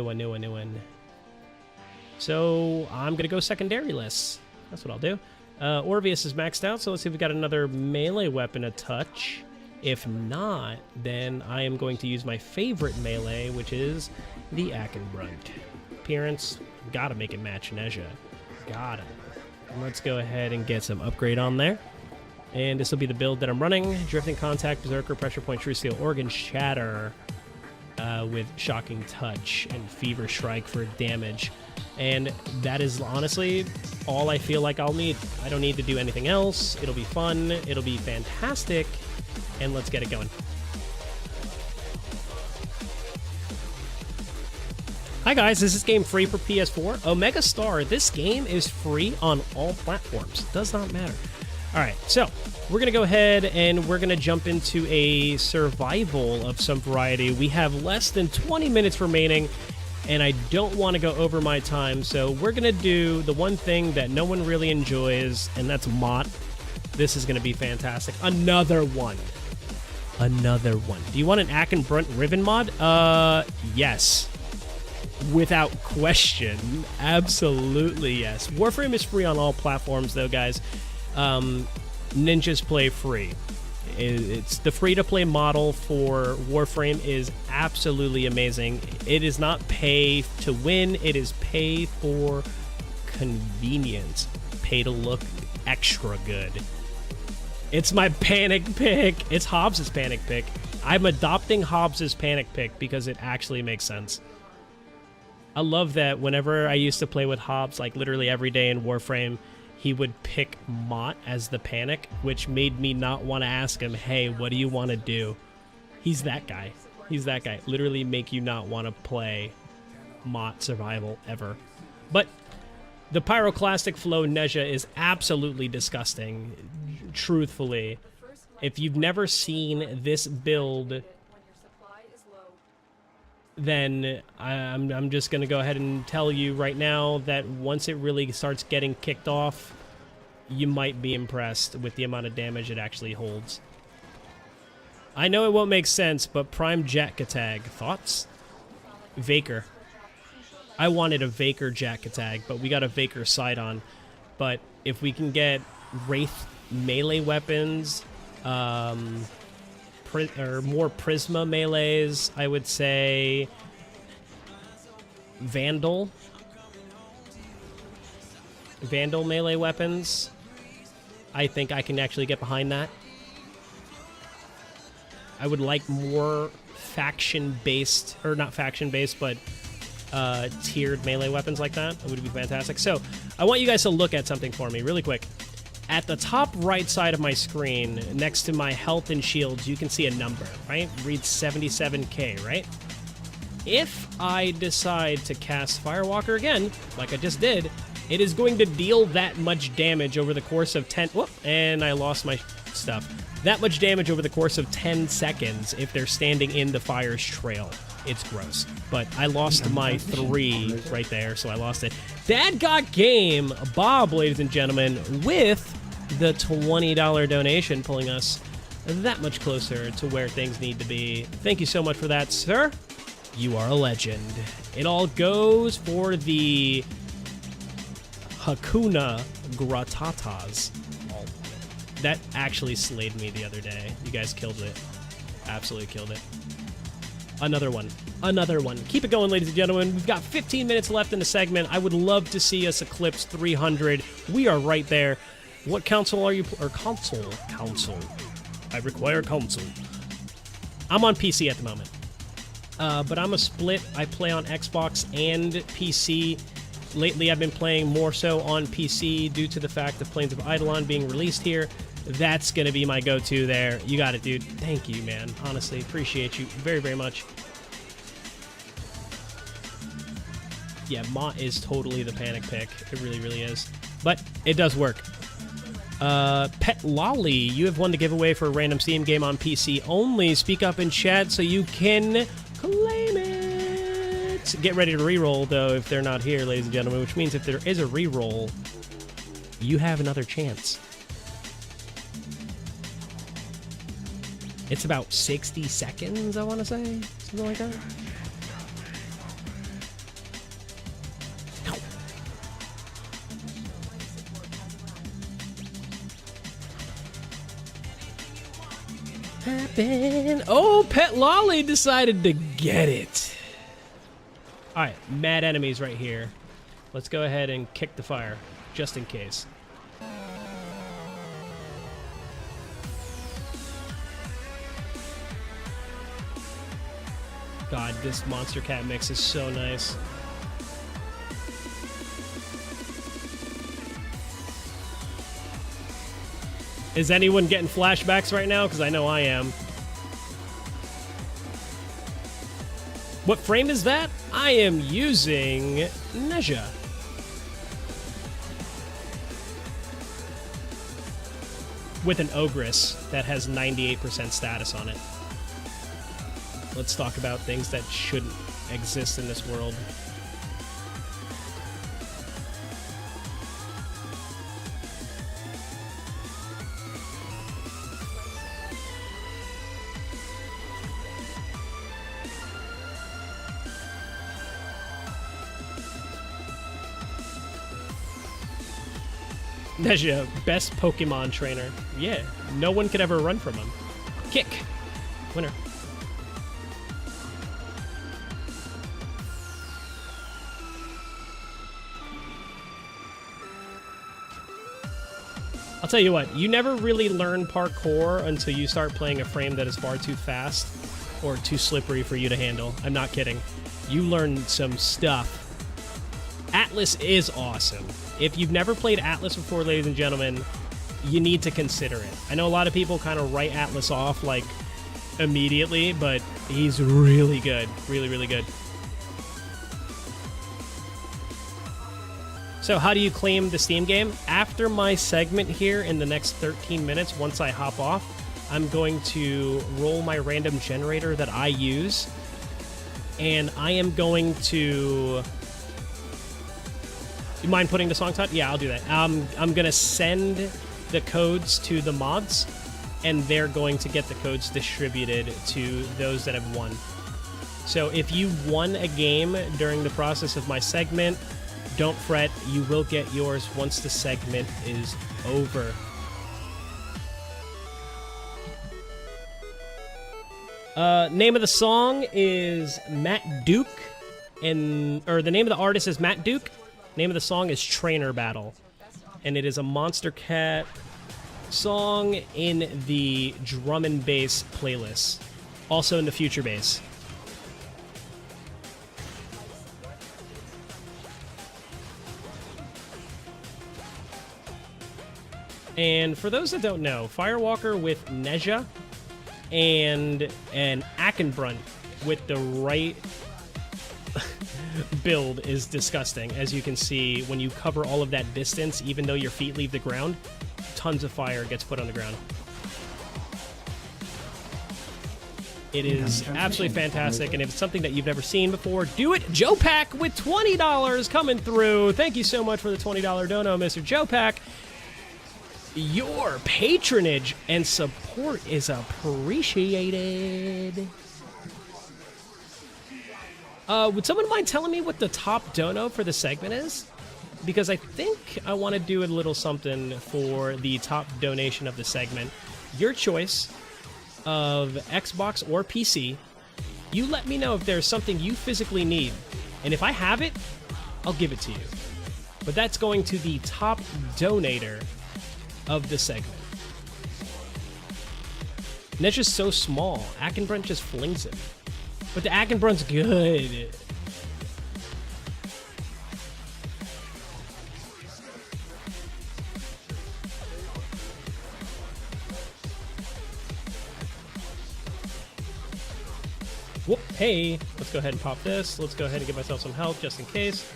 So I'm gonna go secondary-less. That's what I'll do. Orvius is maxed out, so let's see if we got another melee weapon to touch. If not, then I am going to use my favorite melee, which is the Akenbrunt. Appearance, gotta make it match Neja. Gotta. And let's go ahead and get some upgrade on there. And this will be the build that I'm running. Drifting Contact, Berserker, Pressure Point, True Steel, Organ Shatter, with Shocking Touch and Fever Strike for damage. And that is honestly all I feel like I'll need. I don't need to do anything else. It'll be fun. It'll be fantastic. And let's get it going. Hi guys, is this game free for PS4? Omega Star, this game is free on all platforms. Does not matter. Alright, so we're going to go ahead and we're going to jump into a survival of some variety. We have less than 20 minutes remaining, and I don't want to go over my time, so we're going to do the one thing that no one really enjoys, and that's Mott. This is going to be fantastic. Another one. Another one. Do you want an Akenbrunt Riven mod? Yes. Without question. Absolutely yes. Warframe is free on all platforms, though, guys. Ninjas play free. It's the free-to-play model for Warframe is absolutely amazing. It is not pay to win, it is pay for convenience. Pay to look extra good. It's my panic pick. It's Hobbs's panic pick. I'm adopting Hobbs's panic pick because it actually makes sense. I love that whenever I used to play with Hobbs, like literally every day in Warframe, he would pick Mott as the panic, which made me not want to ask him, hey, what do you want to do? He's that guy. He's that guy. Literally make you not want to play Mott survival ever. But the Pyroclastic Flow Nezha is absolutely disgusting, truthfully. If you've never seen this build, then I'm just going to go ahead and tell you right now that once it really starts getting kicked off, you might be impressed with the amount of damage it actually holds. I know it won't make sense, but Prime Jack-a-tag. Thoughts? Vaker. I wanted a Vaker Jack-a-tag, but we got a Vaker Sidon. But if we can get Wraith melee weapons, or more Prisma melees, I would say Vandal melee weapons. I think I can actually get behind that. I would like more faction-based, or not faction-based, but tiered melee weapons like that. It would be fantastic. So I want you guys to look at something for me really quick. At the top right side of my screen, next to my health and shields, you can see a number, right? Reads 77k, right? If I decide to cast Firewalker again, like I just did, it is going to deal that much damage over the course of 10... Whoop, and I lost my stuff. That much damage over the course of 10 seconds if they're standing in the fire's trail. It's gross. But I lost my 3 right there, so I lost it. That got game, Bob, ladies and gentlemen, with the $20 donation, pulling us that much closer to where things need to be. Thank you so much for that, sir. You are a legend. It all goes for the Hakuna Gratatas. That actually slayed me the other day. You guys killed it. Absolutely killed it. Another one. Another one. Keep it going, ladies and gentlemen. We've got 15 minutes left in the segment. I would love to see us eclipse 300. We are right there. What console are you... Or console. Console. I require console. I'm on PC at the moment. But I'm a split. I play on Xbox and PC. Lately, I've been playing more so on PC due to the fact of Planes of Eidolon being released here. That's going to be my go-to there. You got it, dude. Thank you, man. Honestly, appreciate you very, very much. Yeah, Mott is totally the panic pick. It really, really is. But it does work. Pet Lolly, you have won the giveaway for a random Steam game on PC only. Speak up in chat so you can claim it. Get ready to reroll, though, if they're not here, ladies and gentlemen, which means if there is a reroll, you have another chance. It's about 60 seconds, I want to say. Something like that. No. Happen. Oh, Pet Lolly decided to get it. All right, mad enemies right here. Let's go ahead and kick the fire, just in case. God, this Monster Cat mix is so nice. Is anyone getting flashbacks right now? Because I know I am. What frame is that? I am using Nezha. With an Ogress that has 98% status on it. Let's talk about things that shouldn't exist in this world. Nezha, best Pokemon trainer. Yeah, no one could ever run from him. Kick. Winner. I'll tell you what, you never really learn parkour until you start playing a frame that is far too fast or too slippery for you to handle. I'm not kidding. You learn some stuff. Atlas is awesome. If you've never played Atlas before, ladies and gentlemen, you need to consider it. I know a lot of people kind of write Atlas off like immediately, but he's really good. Really, really good. So how do you claim the Steam game? After my segment here in the next 13 minutes, once I hop off, I'm going to roll my random generator that I use, and I am going to... You mind putting the song title? Yeah, I'll do that. I'm going to send the codes to the mods, and they're going to get the codes distributed to those that have won. So if you won a game during the process of my segment, don't fret, you will get yours once the segment is over. Name of the song is Matt Duke, or the name of the artist is Matt Duke. Name of the song is Trainer Battle, and it is a Monster Cat song in the drum and bass playlist, also in the future bass. And for those that don't know, Firewalker with Neja and an Ackenbrunt with the right build is disgusting. As you can see, when you cover all of that distance, even though your feet leave the ground, tons of fire gets put on the ground. It is absolutely fantastic, and if it's something that you've never seen before, do it. Joe Pack with $20 coming through. Thank you so much for the $20 dono, Mr. Joe Pack. Your patronage and support is appreciated. Would someone mind telling me what the top dono for the segment is? Because I think I want to do a little something for the top donation of the segment. Your choice of Xbox or PC. You let me know if there's something you physically need. And if I have it, I'll give it to you. But that's going to the top donator of the segment. And that's just so small. Ackenbrunt just flings it. But the Ackenbrunt's good. Whoop, hey, let's go ahead and pop this. Let's go ahead and give myself some health just in case.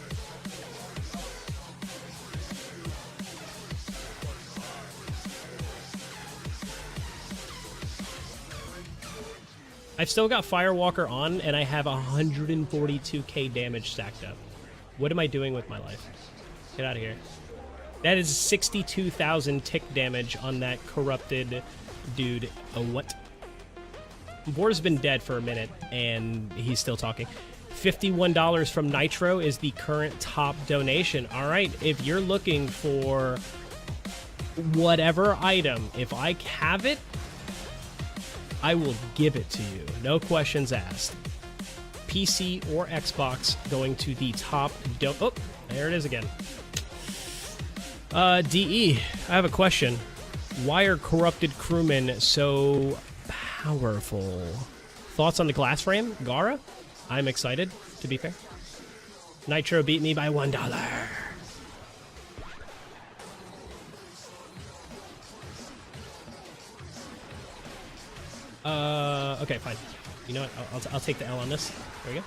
I've still got Firewalker on, and I have 142k damage stacked up. What am I doing with my life? Get out of here. That is 62,000 tick damage on that corrupted dude. What? Boar's been dead for a minute, and he's still talking. $51 from Nitro is the current top donation. All right, if you're looking for whatever item, if I have it, I will give it to you. No questions asked. PC or Xbox going to the top... Oh, there it is again. DE, I have a question. Why are corrupted crewmen so powerful? Thoughts on the glass frame? Gara? I'm excited, to be fair. Nitro beat me by $1. Okay, fine. You know what? I'll take the L on this. There we go.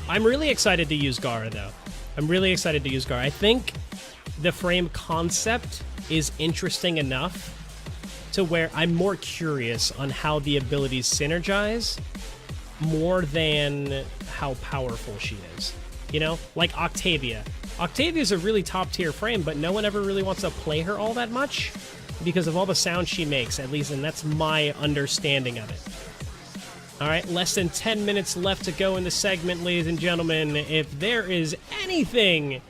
I'm really excited to use Gara, though. I'm really excited to use Gara. I think the frame concept is interesting enough to where I'm more curious on how the abilities synergize more than how powerful she is. You know? Like Octavia. Octavia's a really top-tier frame, but no one ever really wants to play her all that much. because of all the sound she makes, at least, and that's my understanding of it. All right, less than 10 minutes left to go in the segment, ladies and gentlemen. If there is anything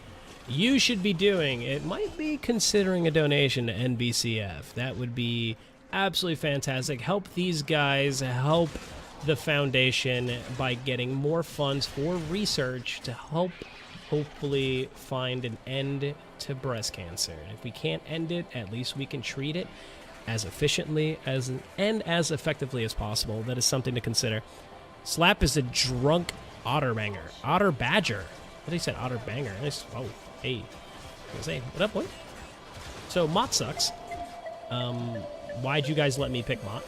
you should be doing, it might be considering a donation to NBCF. That would be absolutely fantastic. Help these guys, help the foundation by getting more funds for research to help hopefully find an end to breast cancer. If we can't end it, at least we can treat it as efficiently and as effectively as possible. That is something to consider. Slap is a drunk otter banger. Otter badger. What did he say? Otter banger. Nice. Oh, hey. Say, what up, boy? So, Mott sucks. Why'd you guys let me pick Mott?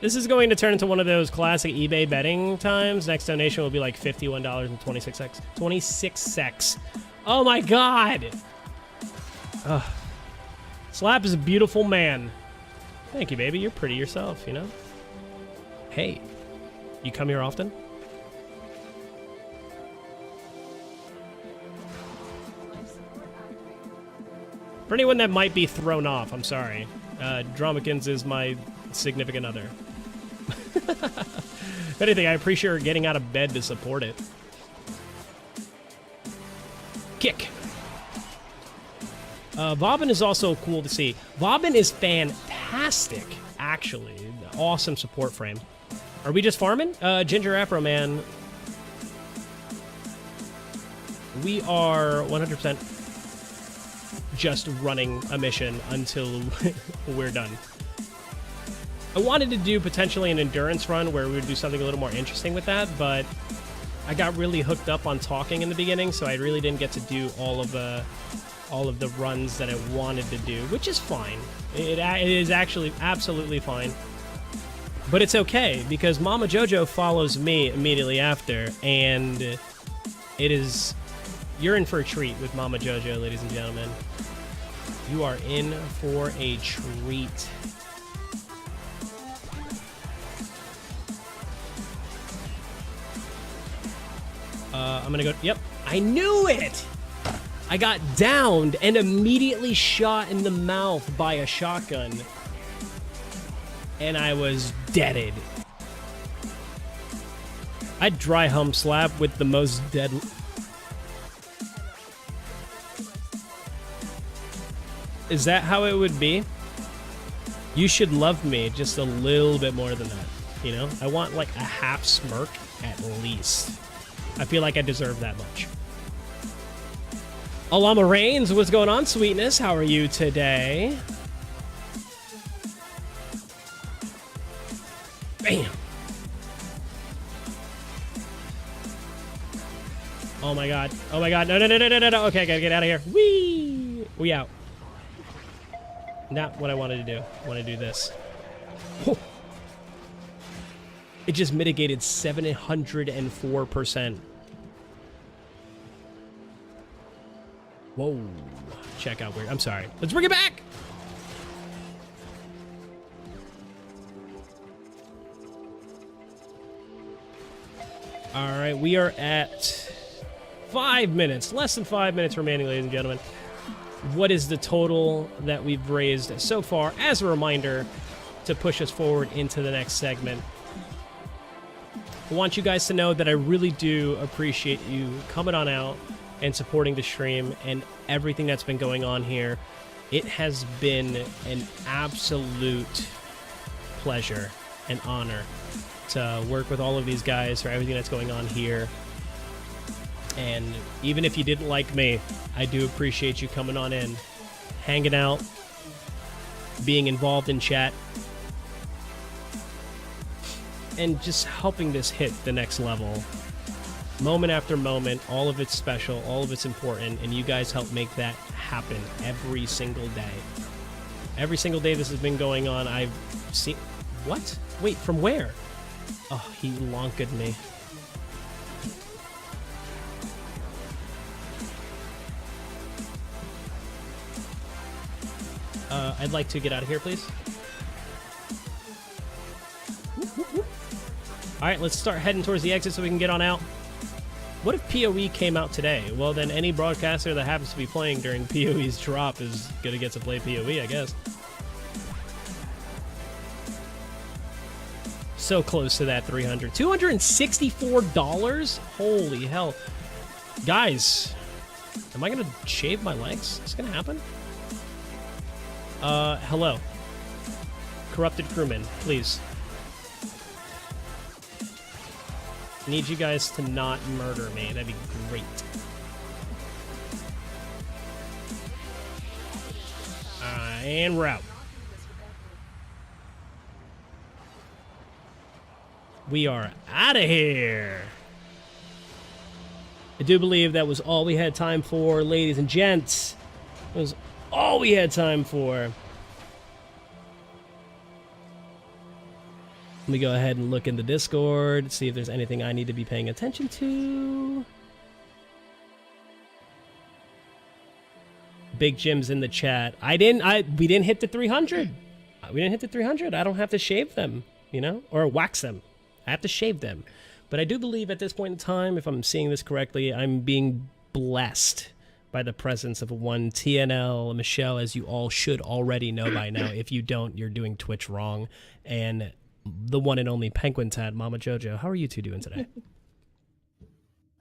This is going to turn into one of those classic eBay betting times. Next donation will be like $51.26. 26 secs. Oh my god! Ugh. Slap is a beautiful man. Thank you, baby. You're pretty yourself, you know? Hey, you come here often? For anyone that might be thrown off, I'm sorry. Dramikins is my significant other. If anything, I appreciate her getting out of bed to support it. Kick. Bobbin is also cool to see. Bobbin is fantastic, actually. Awesome support frame. Are we just farming? Ginger Afro Man. We are 100% just running a mission until we're done. I wanted to do potentially an endurance run where we would do something a little more interesting with that, but I got really hooked up on talking in the beginning, so I really didn't get to do all of the runs that I wanted to do, which is fine. It is actually absolutely fine. But it's okay, because Mama Jojo follows me immediately after, and it is... You're in for a treat with Mama Jojo, ladies and gentlemen. You are in for a treat. I'm gonna go... Yep, I knew it! I got downed and immediately shot in the mouth by a shotgun. And I was deaded. I'd dry hump Slap with the most dead... Is that how it would be? You should love me just a little bit more than that, you know? I want like a half smirk at least. I feel like I deserve that much. Alama Reigns, what's going on, sweetness? How are you today? Bam! Oh my god. Oh my god. No, no, no, no, no, no, no. Okay, I gotta get out of here. Whee! We out. Not what I wanted to do. I want to do this. Oh. It just mitigated 704%. Whoa. Check out weird. I'm sorry. Let's bring it back! Alright, we are at 5 minutes. Less than 5 minutes remaining, ladies and gentlemen. What is the total that we've raised so far? As a reminder, to push us forward into the next segment. I want you guys to know that I really do appreciate you coming on out and supporting the stream and everything that's been going on here. It has been an absolute pleasure and honor to work with all of these guys for everything that's going on here. And even if you didn't like me, I do appreciate you coming on in, hanging out, being involved in chat, and just helping this hit the next level. Moment after moment, all of it's special, all of it's important, and you guys help make that happen every single day. Every single day this has been going on, I've seen... What? Wait, from where? Oh, he lonked me. I'd like to get out of here, please. All right, let's start heading towards the exit so we can get on out. What if PoE came out today? Well, then any broadcaster that happens to be playing during PoE's drop is going to get to play PoE, I guess. So close to that 300. $264? Holy hell. Guys, am I going to shave my legs? Is this going to happen? Hello. Corrupted crewman, please. I need you guys to not murder me. That'd be great. And we're out. We are out of here. I do believe that was all we had time for, ladies and gents. That was all we had time for. Let me go ahead and look in the Discord, see if there's anything I need to be paying attention to. Big Jim's in the chat. We didn't hit the 300. We didn't hit the 300. I don't have to shave them, you know, or wax them. I have to shave them. But I do believe at this point in time, if I'm seeing this correctly, I'm being blessed by the presence of one TNL Michelle, as you all should already know by now. If you don't, you're doing Twitch wrong. And the one and only Penguin Tad, Mama Jojo. How are you two doing today?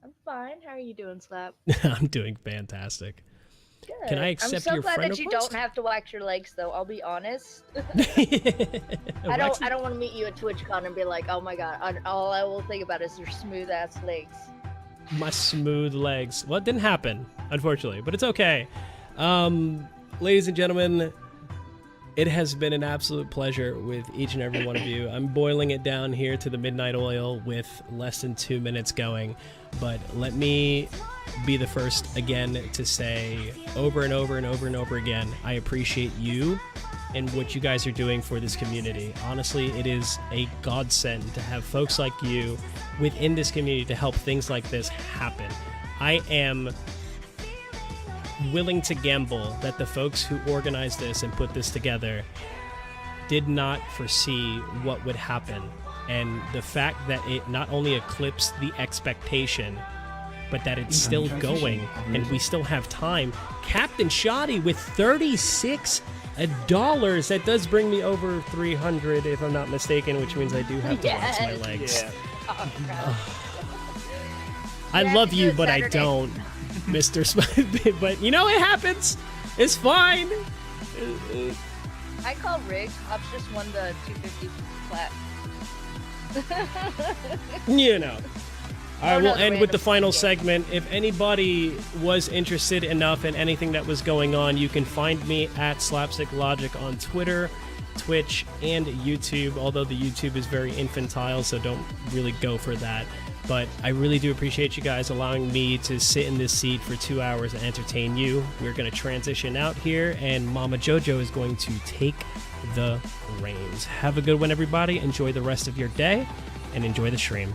I'm fine. How are you doing, Slap? I'm doing fantastic. Good. Can I accept your friend request? I'm so glad that you don't have to wax your legs, though. I'll be honest. I don't want to meet you at TwitchCon and be like, oh my god, all I will think about is your smooth ass legs. My smooth legs. Well, it didn't happen, unfortunately, but it's okay. Ladies and gentlemen, it has been an absolute pleasure with each and every one of you. I'm boiling it down here to the midnight oil with less than 2 minutes going, but let me be the first again to say over and over and over and over again, I appreciate you and what you guys are doing for this community. Honestly, it is a godsend to have folks like you within this community to help things like this happen. I am willing to gamble that the folks who organized this and put this together did not foresee what would happen. And the fact that it not only eclipsed the expectation, but that it's still going and we still have time. Captain Shoddy with $36. That does bring me over 300 if I'm not mistaken, which means I do have to wax my legs. Yeah. Oh, I love you, but I don't, Mr. Smith. But you know, it happens. It's fine. I call rigged. Pops just won the 250 flat. You know. All right, we'll end with the final segment. If anybody was interested enough in anything that was going on, you can find me at Slapsticklogic on Twitter, Twitch, and YouTube, although the YouTube is very infantile, so don't really go for that. But I really do appreciate you guys allowing me to sit in this seat for 2 hours and entertain you. We're going to transition out here, and Mama Jojo is going to take the reins. Have a good one, everybody. Enjoy the rest of your day, and enjoy the stream.